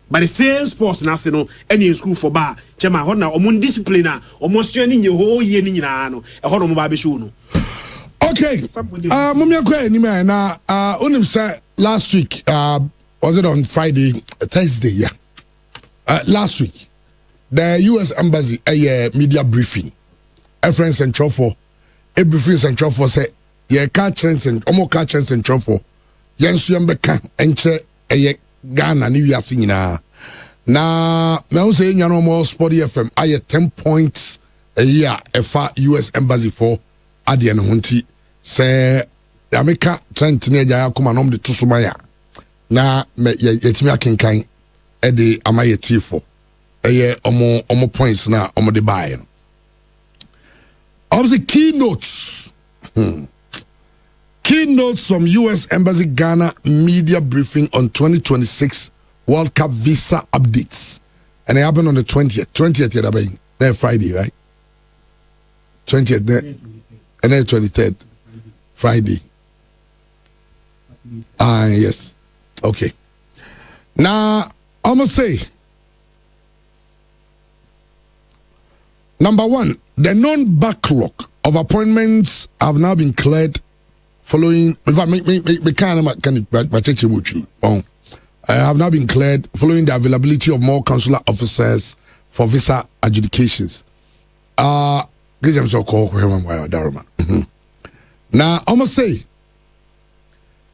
But the same sports national any in school for bar, chema hona omun discipline almost training your whole year ni na no a hono mobile show no. Okay. Mumia kwe ni me na unim say last week was it on Friday, Thursday, yeah. Last week the US Embassy a media briefing. A friend central for a briefing central for say ye car trends and omo car trends central for yensu yambeka enche a Ghana New Year singing na me say nyano mo Sport FM aye 10 points a year efa US Embassy for adie no hunti say America trend ne ja yakoma nom de tusumaya na me yetimi akenkan e de amaye tifo eye omo points na omo de buy no. Obviously, keynotes from U.S. Embassy Ghana media briefing on 2026 World Cup visa updates, and it happened on the 20th. 20th, that Friday, right? 20th, and then 23rd, Friday. Yes, okay. Now I'm gonna say. Number one, the known backlog of appointments have now been cleared following. In fact, have now been cleared following the availability of more consular officers for visa adjudications. Now, I must say,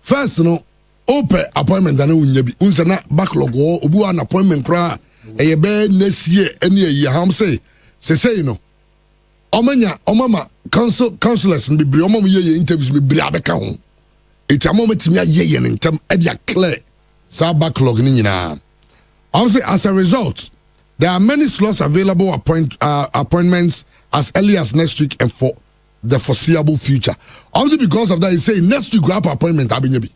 first, open appointment and unsana backlog or ubu an appointment cry a bed next year any year. How say? Say you know, omama councillors and be omama ye interviews be abeka ho. It's a moment to me ye in term edia clear sa backlog ni nyina. Also as a result, there are many slots available appointments as early as next week and for the foreseeable future. Also because of that, you say next week grab appointment abinyebi.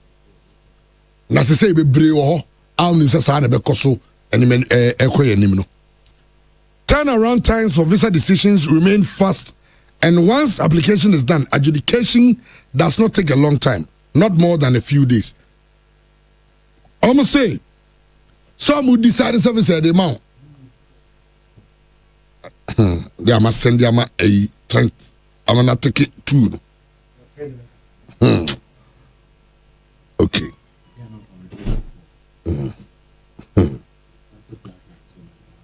Na say be bre wo ho, am say sa na be koso eni men ekoye nim no. Turnaround times for visa decisions remain fast, and once application is done, adjudication does not take a long time, not more than a few days. I must say, some would decide to service the amount. They must send them a Trent. I'm gonna take it too. Okay.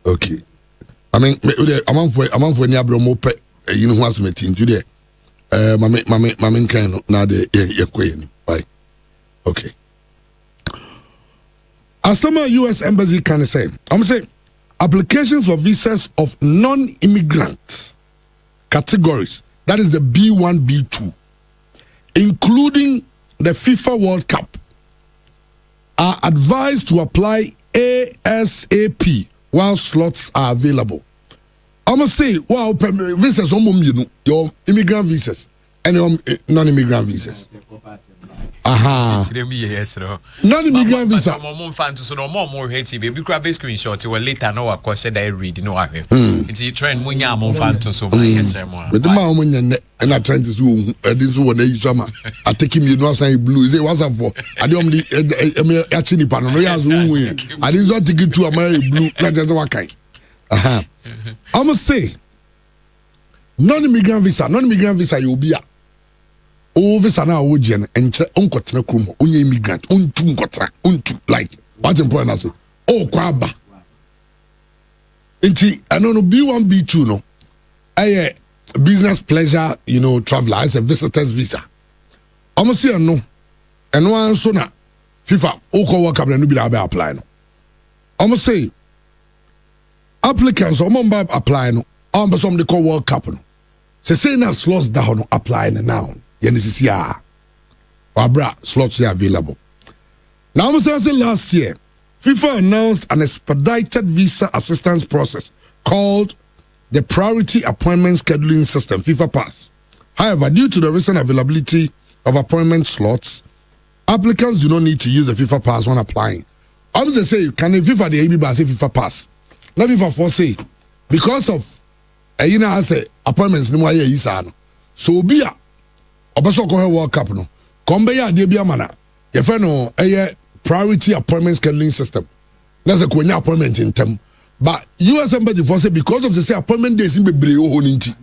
Okay. I mean, I'm for any abromo you know what's meeting today. Mame kind now the bye. Okay. As some US Embassy can say, I'm saying applications for visas of non-immigrant categories, that is the B1, B2, including the FIFA World Cup, are advised to apply ASAP while slots are available. I must say, wow, visas your immigrant visas and your non-immigrant visas. Aha. Non-immigrant visa. Screenshot or later no course I read no I it's trend munya mon fan to so but the man and I trying to do I didn't so one summer I take him you know saying blue say what's up for I don't actually pardon I didn't want to get to a blue not just one kind. Aha. I must say non-immigrant visa you'll be o visa na wo je enche onkotena krum onye immigrant ontu nkotena ontu like what important as o kwa aba nti ano no B1 B2 no aye business pleasure, traveler. It's a visitor's visa. Almost here no. And one so na FIFA Oko World Cup no be apply no. Almost say applicants apply no. Some they call World Cup no. Say na slots down apply now. This is Abra slots are available. Now I'm saying last year, FIFA announced an expedited visa assistance process called the Priority Appointment Scheduling System, FIFA Pass. However, due to the recent availability of appointment slots, applicants do not need to use the FIFA Pass when applying. I'm just say, can the FIFA the ABBA say FIFA Pass? Not FIFA for say because of I say appointments no more here so be a obaso ko World Cup no kombe ya de bia mana ye fe no priority appointment scheduling system that's a konya appointment in term but US embassy for say because of the say appointment days in bebre o nti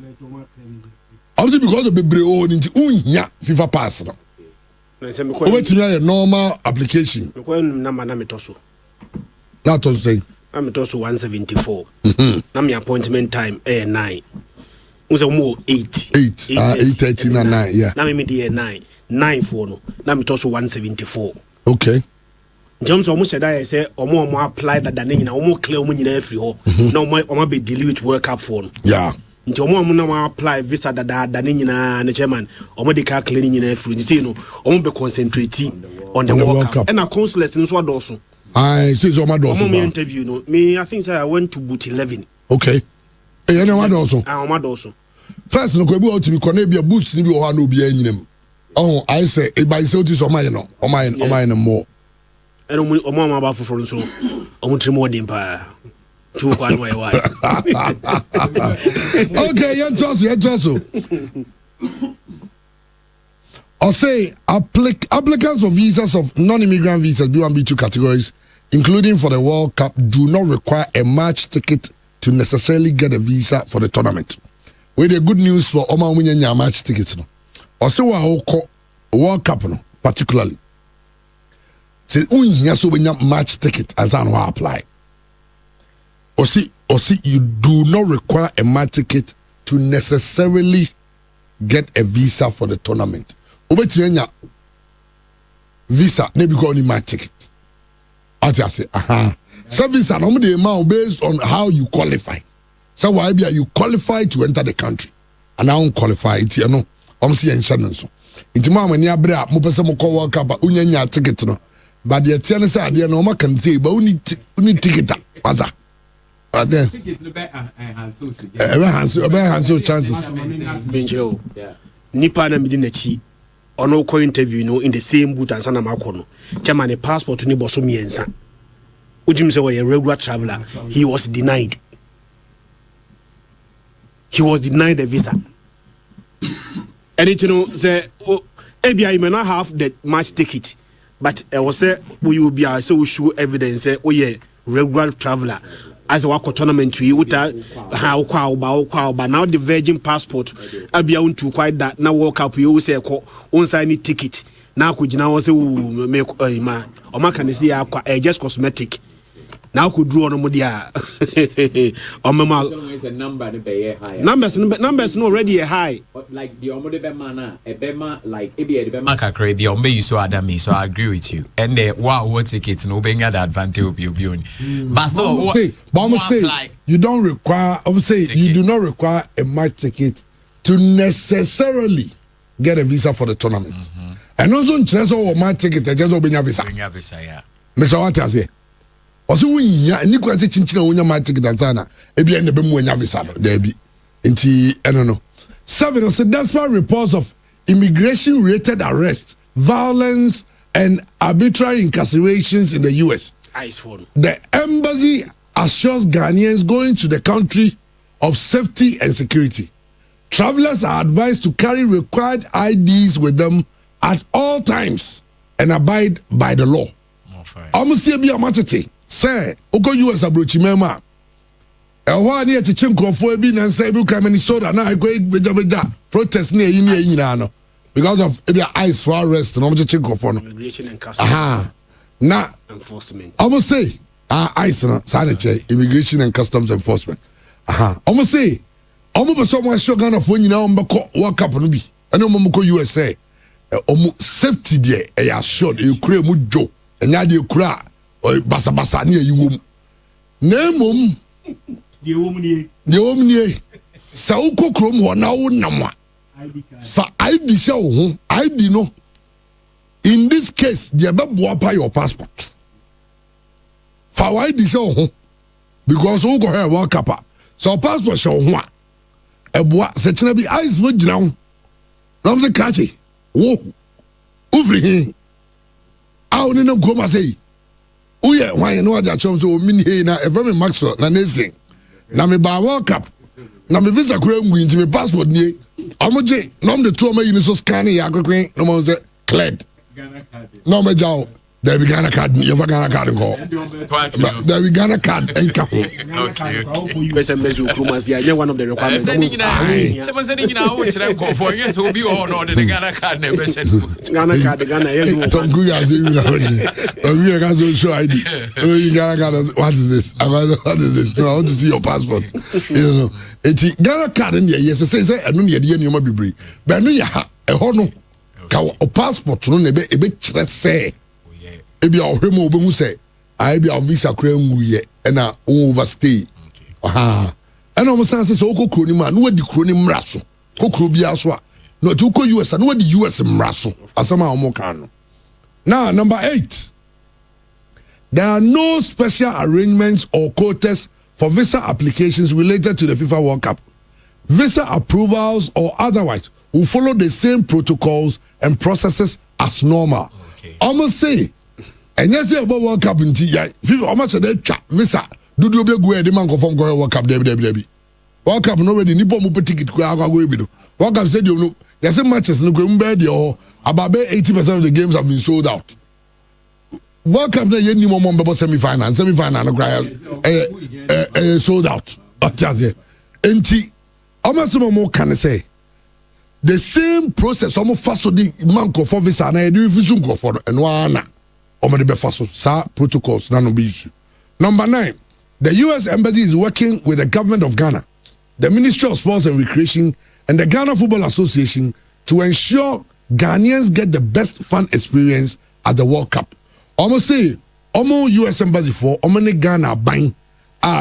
obviously because of bebre o nti unya FIFA Pass no over to normal application number na metoso that was saying I'm also 174. Now my appointment time 9. Was a more 8. 8:30 and 9. Yeah. Now me the 9. 9 for no. Now me also 174. Okay. James almost said I say omo apply that than na omo clear omo nyina free ho. Na omo be deal with World Cup for no. Yeah. Nti omo na apply visa that nyina na chairman omo de ka clear nyina free. You see no omo be concentrate on the World Cup. And a consulate nso adoso. I see so my doors. Me interview no. Me I think say I went to boot 11. Okay. Eh na what also? My also. First no ko bi o to be connect be boots ni bi o ha no bi anyinem. Oh, I say e by say otis o my no. O my no more. And o ma ba foforo nso. O mo trimo dem pa. Tu kwa no why. Okay, you just. Or say applicants for visas of non-immigrant visas B1 B2 categories, including for the World Cup, do not require a match ticket to necessarily get a visa for the tournament. With the good news for Oma Winyanya match tickets no. Or say World Cup no, particularly. Say so match ticket as an apply. Or see you do not require a match ticket to necessarily get a visa for the tournament. Obetinya visa maybe go only my ticket. I say so visa no the amount based on how you qualify. So why be you qualify to enter the country and I don't qualify it you know. See insurance so. Inti ma mani abra mo pese mo call World Cup unya ticket no. But the tian say ade no ma kan say but uni ticket paza. But then enhance chances. Benjiro. Nipa na midi na chi ono ko interview no in the same boot as na makono chairman the passport ni boso miensa ujim say we a regular traveler he was denied the visa and it you know say ebia you may not have the match ticket but was say we will be so we show evidence say oh yeah regular traveler as a wako tournament to you how kwa now the virgin passport abia unto quite that now World Cup you say ko on sign ticket now could you now say make ma o ma can see akwa just cosmetic now could draw no modia o mama is a number the be high numbers no already high like the omo de be man e be ma like e be the be ma kakra the omo you so adami so I agree with you and the wow ticket no be get the advantage obi on but so say you don't require you do not require a match ticket to necessarily get a visa for the tournament and also interest or match ticket just obenya visa yeah me so what I say also winya ni kwa se chinchina wonya match ticket ansana e bia ne be mu nya visa no there be nti no 7 also despite reports of immigration related arrests violence and arbitrary incarcerations in the US the embassy assures Ghanaians going to the country of safety and security. Travelers are advised to carry required IDs with them at all times and abide by the law. Almost be a matete. Say, Oko US abrochi mema. Ewa ni echiche nkrofo bi na nsa bi ka Minnesota na go beja protest na yin no because of the ice for arrest no echiche nkrofo no. Immigration and customs. Na enforcement. Almost say ICE no sanitary immigration and customs enforcement almost say ɔmo bɛ sɛ ɔmo ahyɛ Ghana fo nyinaa ɔmo bɛkɔ World Cup no bi ɛne ɔmo kɔ USA ɔmo safety deɛ ɛyɛ assured ekura mu dwo ɛnya deɛ ekura basabasa ne ayi wɔm na emom deɛ wɔm nie sɛ wokɔ kurom hɔ na wonam a fa ID hyɛ wo ho ID no in this case deɛ bɛboa pa your passport fa wo ID hyɛ wo ho because wokɔ hɛ World Cup a sɛ wo passport hyɛ wo ho a ɛboa sɛ kyena bi ice wɔ gyina ho na ɔmo sɛ krakye wo wofiri he a wo ne nam kurom asɛ yi woyɛ hwan ne wagye akyɛm sɛ ɔmini hei na ɛfɛ me Maxwell na Nelson na mebaa World Cup na me visa kura ngui nti me passport nie ɔmo gye na ɔmo de to ɔmo yi ne so scan yɛ akwekwen na ɔmo sɛ cleared na ɔmo gya wo there be Ghana card yɛmfa Ghana card nkɔ there be Ghana card ɛnka ho person measure kumas ya one of the requirements sending in wokyerɛ nkɔfoɔ nyɛ sɛ obi wɔ hɔ na ɔde ne Ghana card na ɛbɛhyɛ no Ghana card Ghana yɛ Tom Cruise has even we are going to show ID Ghana card what is this what is this no, I want to see your passport you know eti Ghana card in there yes say ɛno ne yɛde yɛ nneɛma bebree but no yɛ ha ɛhɔ no ka o passport no na ebe kyerɛ sɛ ebi a ɔhwɛ mu obehu sɛ bi a visa kura nguyɛ ɛna overstay ɛna ɔmo san sɛ wokɔ kuro ni mu a no wadi kuro ni mmara so kɔ kuro bia so a no to wokɔ US a no wadi US mmara so asɛm a ɔmo kan no now number 8 there are no special arrangements or quotas for visa applications related to the FIFA World Cup. Visa approvals or otherwise will follow the same protocols and processes as normal. Almost say and yes, about World Cup in Tia. How much of that visa? Do you be go the man confirm go World Cup? Debbie. World Cup no ready. Nipo mo ticket go go. World Cup stadium no. There's some matches no go bed or about 80% of the games have been sold out. World Cup na yeni mo mo semi-final no cry sold out. Atiaze. Enti almost mo can say the same process almost fast so the man confirm visa na do refuse go for and one protocols none be issue. Number 9, the US Embassy is working with the government of Ghana, the Ministry of Sports and Recreation, and the Ghana Football Association to ensure Ghanaians get the best fun experience at the World Cup. Almost say, US Embassy for Ghana buying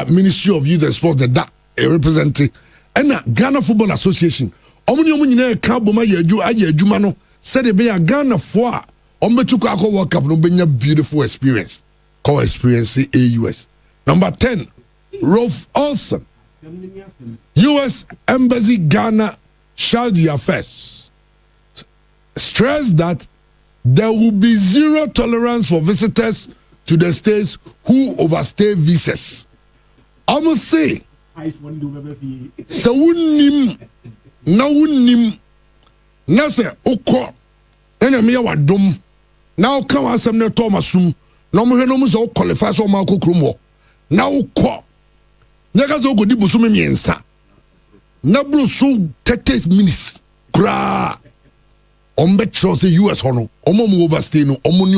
Ministry of Youth and Sports that representing and Ghana Football Association. Said they be a Ghana for Ombetuko World Cup no benya beautiful experience. Call experience AUS. Number 10, Rolf Olsen. US Embassy Ghana shall the affairs. Stress that there will be zero tolerance for visitors to the states who overstay visas. Almost say, so wunim na se okọ ena me ya wadom na oka wasem ne Thomasum na mo hwe no mo so qualify so ma kokrom ho na okọ na ka so ogodi busu me miensa na bro so 30 minutes kra ombe tro se US ho no omo mo overstay no omo ni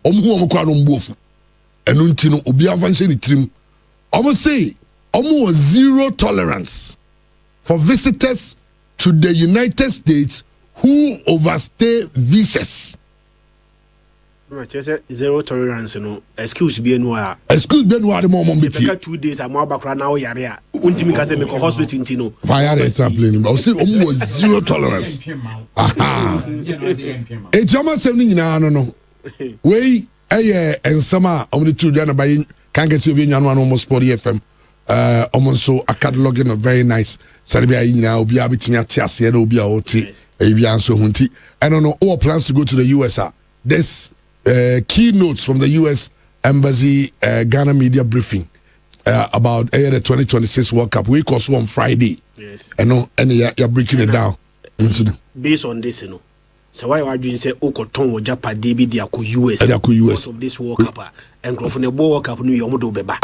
omo kra no mbofu enu nti no obi avanche ni trim omo say omo zero tolerance for visitors to the United States who overstay visas. Zero tolerance no excuse be no a excuse be no a the mom be 2 days am abakra na o yare a untimi ka se me ko hospital ntino fire explain but say zero tolerance aha e jama sem ni nyina no we ensama the 2 day na by can get you nyanu no Sport FM so a cataloging of very nice Sarabia nyina obi abetimi atiase na obi a oti ebia so hunti I don't know all plans to go to the US this keynotes from the US Embassy Ghana media briefing about the 2026 World Cup week also on Friday. Yes. And you're breaking it down. Based on this, so why are you say Okoton or Japan DB US because of this World Cup and go from the World Cup New York beba.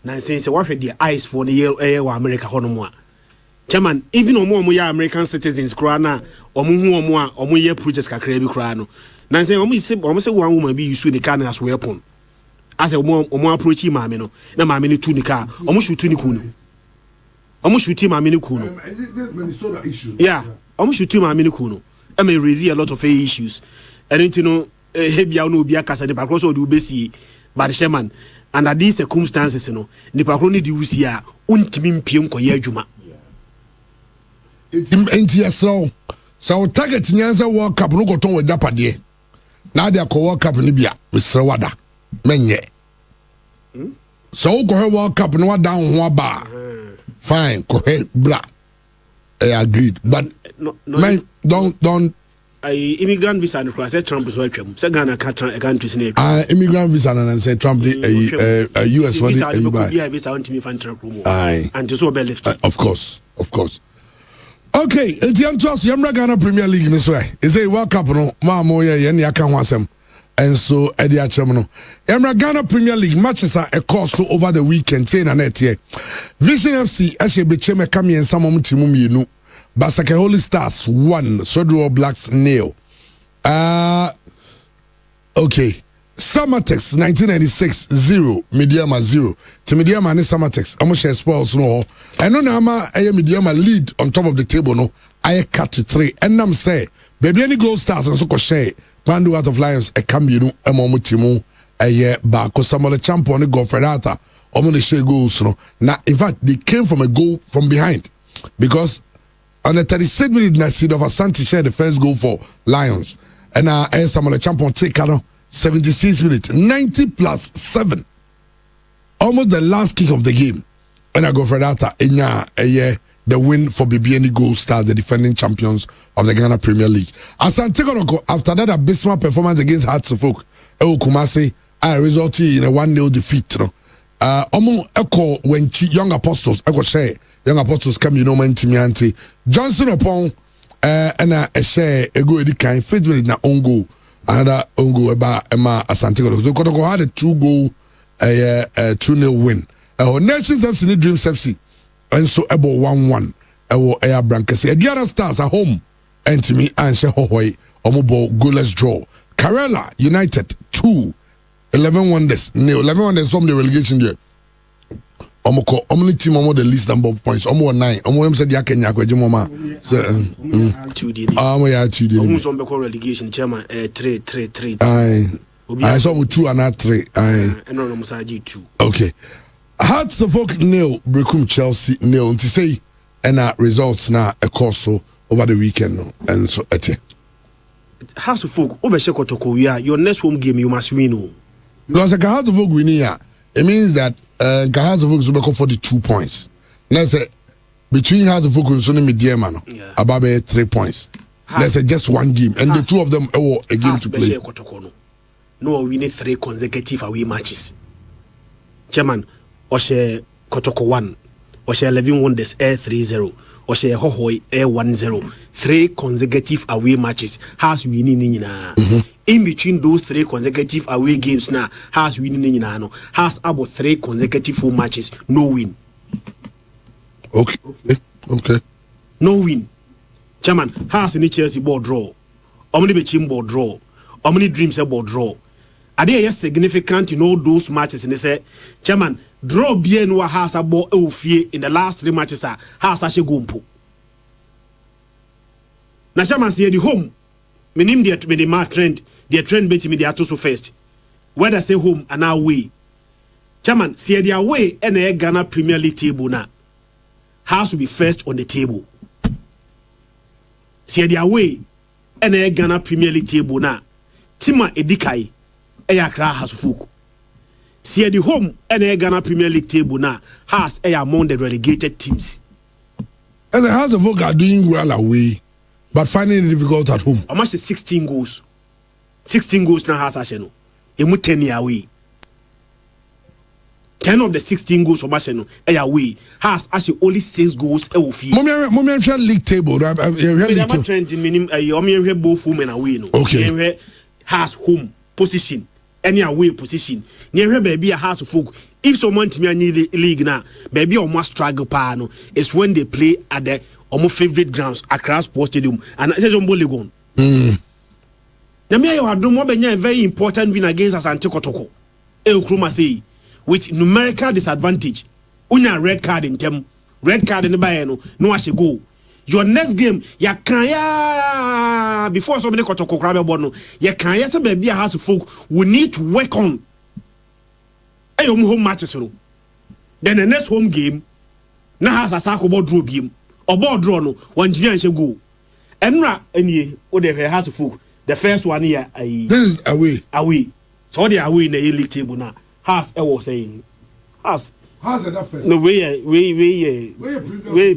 Now saying what the ice for the year America Honomoa. Chairman, even more American citizens crana or more or more year projects kakrebi crano. Now saying almost say one woman be used the can as weapon. As a more approaching mamino, na mamini tunica, almost shoot tunicunu. Omo shoot him amini kuno. Minnesota issue. Yeah. Omo shoot him amini kuno. I may raise a lot of issues. And you know, hebia no bia kasa de pakro so de ubesi but Sherman under these circumstances no the pakro ni di usi a untimi mpiem koye adwuma. Enti yesro. So target nyanza World Cup no go ton we dapade. Na de akọ World Cup ni bia mesre wada. Menye. So go World Cup no wada ho aba. Fine, go ahead, bra. I agreed, but no, man, don't. Immigrant visa and cross Trump is welcome. So Ghana countries in immigrant visa and say Trump US one visa on me fan Trump and just be lifted. Of course. Okay, enti trust Yamra Ghana Premier League this way. Is a World Cup no ma mo ye ne aka ho asem. And so Eddie Achem no. Yamra Ghana Premier League matches are a course over the weekend say na net here. Vision FC ashe be cheme kam yen samom timu mienu. Basake Holy Stars 1, Sodro Blacks 0. Okay. Samatex 1996 0, Mediama 0. To Mediama and Samatex, I'm share spoils no. And no nama Mediama lead on top of the table no. I cut to 3. And I'm say, baby any gold stars and so share. Pandu out of Lions a cambio Timu a year back because some of the champion go for data. Omoni share goals no. Now in fact they came from a goal from behind because on the 36th minute, Nassid of Asante shared the first goal for Lions. And Samuel Champion take 76 minutes, 90 plus 7. Almost the last kick of the game. And I go for that. The win for BBN Gold Stars, the defending champions of the Ghana Premier League. Asante Kotoko, after that abysmal performance against Hearts of Oak, Kumasi, resulted in a 1-0 defeat. Omo Echo when Young Apostles, Echo share. Young Apostles come, Timianti. Johnson upon and a share a go kind 5 minutes na own goal. Another own goal about Emma Asante Kotoko. So Kotoko had a 2-goal 2-0 win. Nations FC need Dreams FC. And so about 1-1. Air Brankesi. The other stars are home. And to me, and Shehoy, Omobo, goalless draw. Karela United 2. 11 wonders. 11 wonders from the relegation there. Omoko only team omo the least number of points. Omo 9. Omo said ya Kenya kwa jimoma. So 2 D. Omo ya 2 D. Omo so mbeko relegation chairman 3. I saw 2 and 3. No musaji 2. Okay. Hearts of Oak 0, Brecum Chelsea 0. To say and results now a course over the weekend no. And so ete. Hearts of Oak obeshe Kotoko your next home game you must win. Because a Hearts of Oak win here, it means that Hearts of Oak will become 42 points. Let's say between Hearts of Oak and Sonny Mediama about 3 points. Let's say just one game, and the two of them a game to play. No, we need 3 consecutive away matches. Chairman, Oshe Kotoko 1, Oshe 11 Wonders 3-0, Oshe Hohoi 1-0. 3 consecutive away matches has winning in between those 3 consecutive away games now has winning has about 3 consecutive home matches no win. Okay. No win. Chairman has any Chelsea ball draw. Omni Bechim ball draw. Omni Dreams ball draw. Are they significant in all those matches? And they say, Chairman, draw bien wa has a ball in the last 3 matches has a gumpo. Na Chairman say the home. Menim the mark trend. The trend bet me the atoso first. Whether say home and away. Chairman, say the away and a Ghana Premier League table now has to be first on the table. Say the away and a Ghana Premier League table now. Tima Edikai Ayakra has folk. See the home and a Ghana Premier League table now has among the relegated teams. And the House of Oak are doing well away, but finding it difficult at home. How much is 16 goals? 16 goals now has Asheno. Emu 10 year away. 10 of the 16 goals from Asheno away has actually only 6 goals away. Mommy league table. I'm trend minimum both home and away. Okay. Has home position. Any away position. Near baby a house of folk. If someone to me need league now, baby almost struggle pano is when they play at the almost favorite grounds across Sports Stadium and it says on Boligon. Namia had done a very important win against Asante Kotoko. El Kruma say with numerical disadvantage. Unya red card in them red card in the buy no I should go. Your next game, ya kaya before somebody got to Kokrabe Bono, ya kaya some baby has folk we need to work on. Home matches. Then the next home game, na has a sako board draw game or board draw no one engineer should go. Enra any or the has folk. The first one here, this is away. So they are away in the league table now. Has I was saying has. How's that first? No way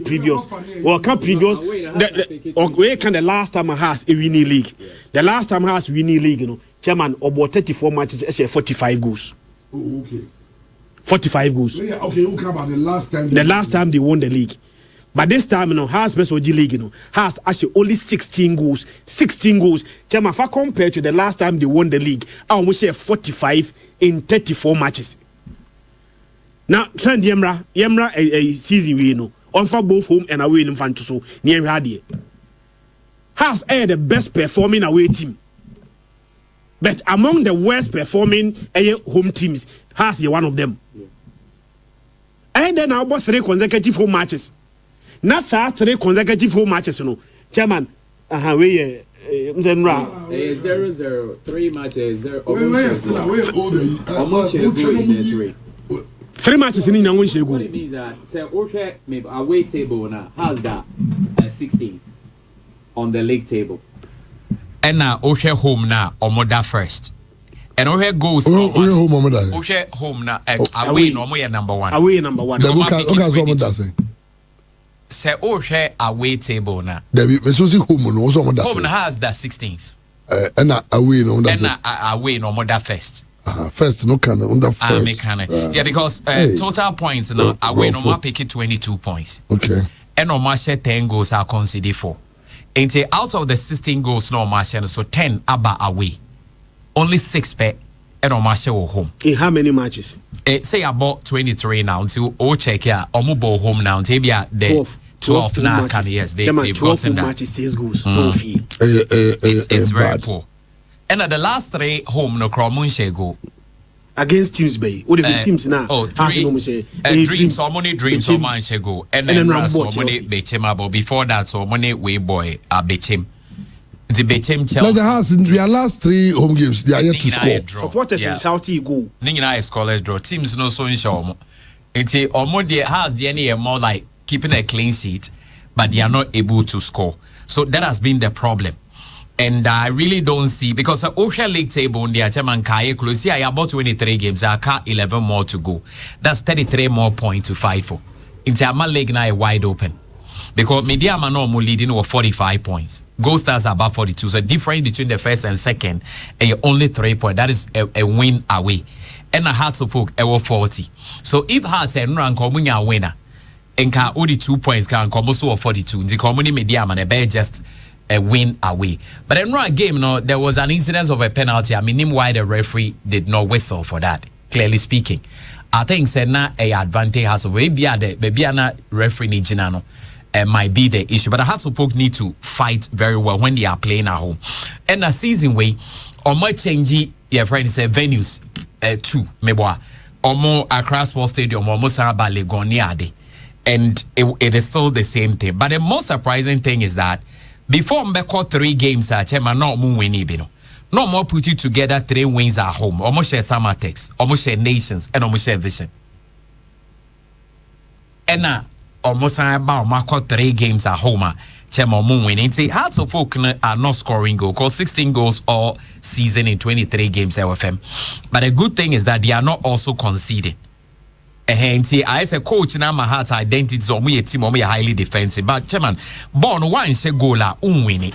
previous. Well, can previous. Where can the last time has a winning league? Yeah. The last time has winning league, chairman about 34 matches, actually 45 goals. Oh, okay. 45 goals. Okay, okay, about the last time. The last time they won the league. But this time, has best OG league, has actually only 16 goals. 16 goals. Chairman, if I compare to the last time they won the league, I almost say 45 in 34 matches. Now, trend Yemra a season we on for both home and away in front so near Hadi. Has the best performing away team. But among the worst performing home teams, has one of them. And then now about 3 consecutive home matches. Not 3 consecutive home matches, Chairman, we 0-0, 3 matches, 0. Almost 3 matches in India. What it means that say okay, maybe away table now has that 16 on the league table. And now okay home now Omoda first. And okay goes home Omoda. Okay home now away no more number 1. Away number 1. Say okay away table now. There we so see home no so Omoda. Home has that 16th. And away no that. And away no Omoda first. First no can on the first. Yeah, because total points now away no more pick 22 points. Okay. And no more 10 goals are considered for. And out of the 16 goals no more so 10 aba away. Only 6 per and no more home. In how many matches? Say about 23 now until all check here omo home now until be the 12 now can yes they've gotten that. Matches 6 goals. No fee. It's very poor. And at the last 3 home no Kromunche go against teams bay. What the teams now? Oh, 3 dreams or money dreams or manche go. And then Rambo money Bechema, but before that so money way boy Bechem. The Bechem Chelsea. The house in their last 3 home games they are yet to score. Supporters in Shouty go. Ningina is scholars draw. Teams no so in show. It's almost the has the any more like keeping a clean sheet, but they are not able to score. So that has been the problem. And I really don't see because the Ocean League table on the Chairman Kaye close here about 23 games. I got 11 more to go. That's 33 more points to fight for. Into Ama League now wide open because Mediama no more leading over 45 points. Gold Stars are about 42. So the difference between the first and second and only 3 points. That is a win away. And the Hearts of Folk are 40. So if Hearts and Rank are winner, and can only 2 points can come so 42. The community Mediama and a just a win away. But in one game, there was an incidence of a penalty. I mean, why the referee did not whistle for that, clearly speaking. I think Senna a advantage has a way be the referee Nijinano might be the issue. But the Hearts of Folk need to fight very well when they are playing at home. And a season way, or might change your friend say venues 2, maybe or more Accra Sports Stadium or Musaba Legoniade. And it is still the same thing. But the most surprising thing is that before Mbeko 3 games at Chema, no more winning. No more put you together 3 wins at home. Almost share Samatex, almost share Nations, and almost share Vision. And now, almost about Marco 3 games at home. Chema Moon winning. See, Hearts of Folk are not scoring goals, because 16 goals all season in 23 games LFM. But the good thing is that they are not also conceding. I say coach na my heart identity so we team we highly defensive but chairman born one say goal la unwin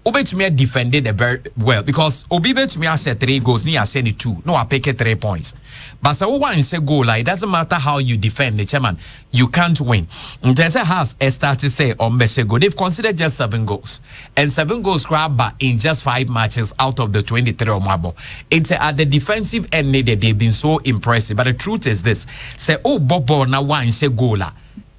Obetumi defended very well because Obi betumi say 3 goals ni say 2 no I pick 3 points but so one say goal it doesn't matter how you defend the chairman you can't win. There's a has started say on Meshego they've considered just 7 goals and 7 goals grab in just 5 matches out of the 23 or more. It's at the defensive end they've been so impressive but the truth is this say oh Bobo na one say goal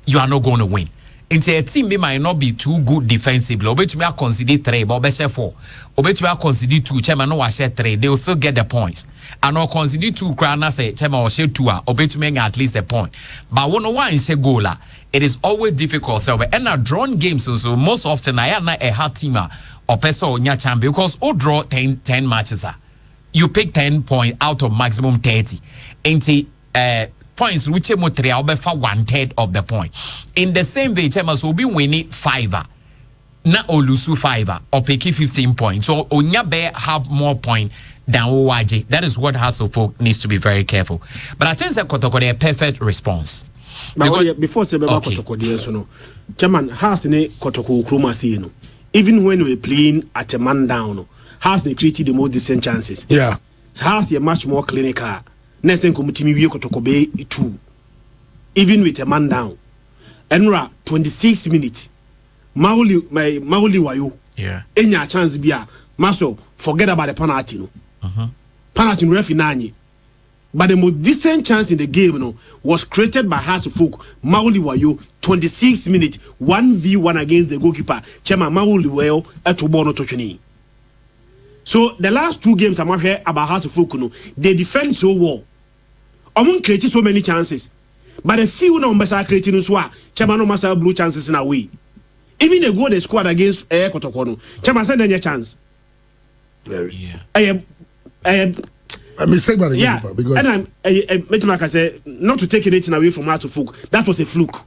you are not going to win. Into a team might not be too good defensively. Obetumi a consider 3, but obese 4. Obetumi a consider 2, chairman no share 3. They will still get the points. And or consider 2, crana say chairman or share 2. Obetumi at least a point. But one say goal. It is always difficult. So and a drawn games so most often I am not a hard teamer or person or nya champion because all draw 10 matches. You pick 10 points out of maximum 30. Into points which mo 3 obefa 1/3 of the point. In the same way, chairman will be winning 5. Na olusu 5 or pick 15 points. So onya bear have more point than Owaje. That is what Hasselfolk needs to be very careful. But I think that Kotoko a perfect response. But before say about Kotoko there so no. Chairman has ne Kotoko Kroma say no. Even when we playing at a man down, has they created the most decent chances. Yeah. Has a much more clinical. Next thing Komutimi we Kotoko be 2. Even with a man down. Enra 26 minutes. Mauli Wayo. Yeah. Any chance bia. Maso forget about the penalty no. Penalty referee nani. But the most decent chance in the game was created by Hasselfolk. Mauli Wayo 26 minutes 1v1 against the goalkeeper. Chema Mauli Wayo etobono tochuni. So the last 2 games I'm here about Hasselfolk they defend so well. Omun created so many chances. But a few no mbasa creating uswa Chema no masa blue chances in a way. Even the goal they scored against Kotoko Chema said any chance. Yeah. A mistake by the yeah, goalkeeper because and I'm like I said, not to take anything away from Hasselfolk. That was a fluke.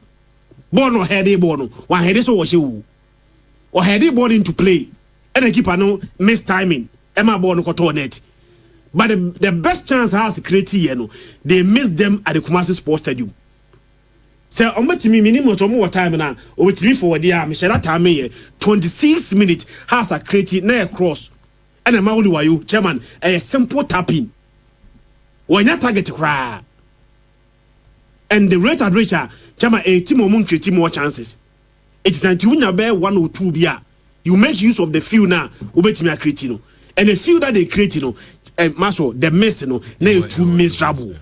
Ball no heady ball no. One heady so was you. Or heady ball into play. And the keeper no miss timing. Emma ball no koto net. But the best chance has created they missed them at the Kumasi Sports Stadium. So me minimum to more time now. Over 3 forward there. Michelle time 26 minutes has a created near cross. And a Mauli Wayo chairman a simple tapping. When you target cry. And the rate at which chairman a team or moon create more chances. It is until you bear 1 or 2 beer. You make use of the few now. Ubetimi creatino. And the few that they create and Maso the mess they too miserable.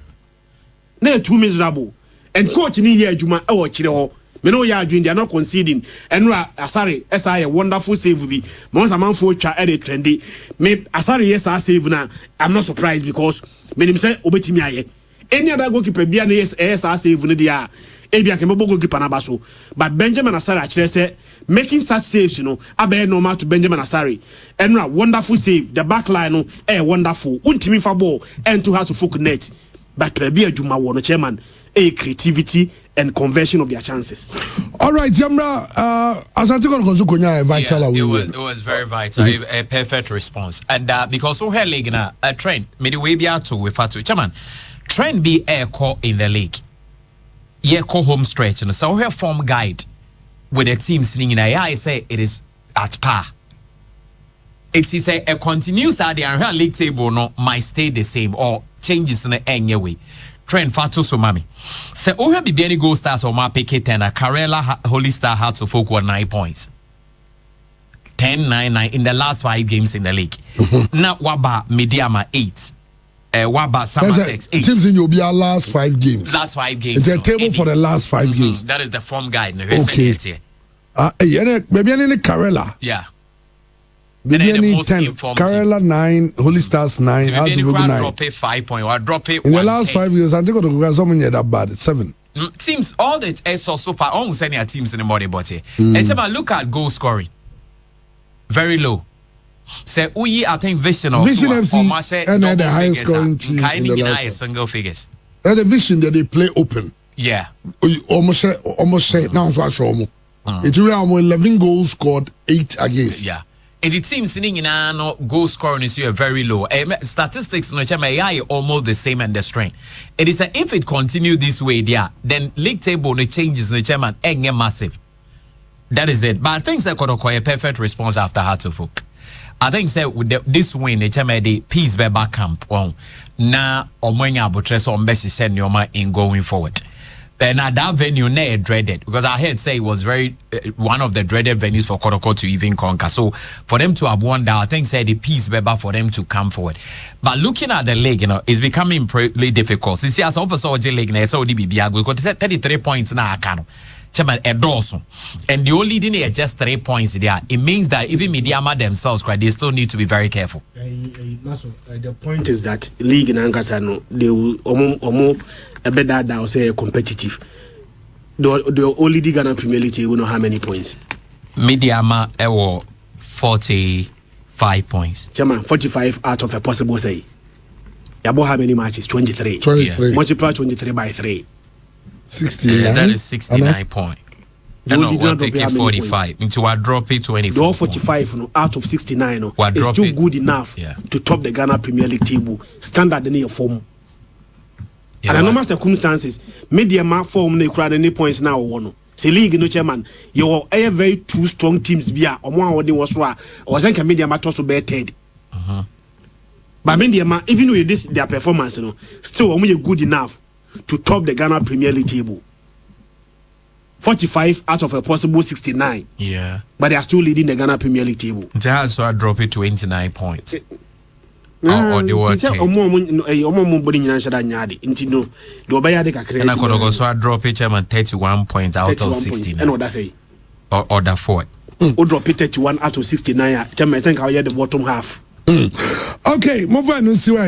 They too miserable. And coach in here Juma or Chiro. Meno ya doing they are not conceding. And Asari SI a wonderful save will be once a man for edit trendy. Me Asari yes I save now. I'm not surprised because me say Ubetimi aye. Any other goalkeeper be an yes I save no dia. Ebia Kembo goalkeeper na baso. But Benjamin Asari actually say making such saves, abe normal to Benjamin Asari. And wonderful save. The back line wonderful. Untimi fa ball and to Hasselfolk net. But be a Juma Wono chairman, creativity and conversion of their chances. All right, Jamra, Asante Konya a vital away. It was very vital, a perfect response. And because we had league na a trend, midway be out to with Fatu chairman. Trend be air core in the league. Yeah, call home stretch and so we have form guide with the team sitting in I say it is at par. It is a continuous idea and league table no might stay the same or changes in any way. Trend Fatu so mami. So we have be goal stars or my picket and a Karela Holy Star Hasselfolk were 9 points. 10-9-9 in the last 5 games in the league. Now Waba Mediama 8. Waba Samatex 8. Teams in your last 5 games. Last 5 games. It's a table for the last 5 games. That is the form guide. Okay. Maybe any Karela. Yeah. Maybe any 10. Karela 9, Holy Stars 9. So maybe any drop it 5 point or drop it. In the last 5 years, I think someone had that bad 7. Teams, all the so super. Almost any teams in the morning, but and look at goal scoring. Very low. Say I think Vision FC and the highest scoring team in the last single figures. And the Vision that they play open. Yeah. Almost say now so show mo. It really 11 goals scored, 8 against. Yeah. And the team sitting in no goal scoring is very low. Statistics no chama almost the same and the strength. It is if it continue this way there, then league table no changes no chama massive. That is it. But I think that could acquire a perfect response after Hasselfolk. I think say with this win, the peace be back camp. Na omwenya abutres on best send your in going forward. Then that venue ne dreaded because I heard say it was very one of the dreaded venues for Kotoko to even conquer. So for them to have won that, I think say the peace be back for them to come forward. But looking at the league, it's becoming pretty difficult. Since as opposite J League, so the BBA got 33 points na akano. chairman edoso, and the only thing is just 3 points there. It means that even Mediama themselves, they still need to be very careful. The point is that league in Ankasano, they will a better that say competitive. The only the Ghana Premier League will know how many points. Mediama 45 points. Chairman, 45 out of a possible say. Yabo how many matches? 23. 23. Yeah. Multiply 23 by 3. 69. That is 69 points. No, we'll take it 45. Into I drop it 24. The 45 no, out of 69 no, we'll is still good enough to top the Ghana Premier League table. Standard in your form. And in normal circumstances, Mediama form no crowd any points now one. Say league no chairman, you are very two strong teams bia or one was raw or think Mediama toss be third. But Mediama, even with this their performance, you know, still only good enough to top the Ghana Premier League table. 45 out of a possible 69. Yeah. But they are still leading the Ghana Premier League table. So I drop it 29 points. Or the word. So I drop it 31 points out of 69. And what I say? Or the 4. Or drop it 31 out of 69. I think I'll hear the bottom half. Okay, move on and see why.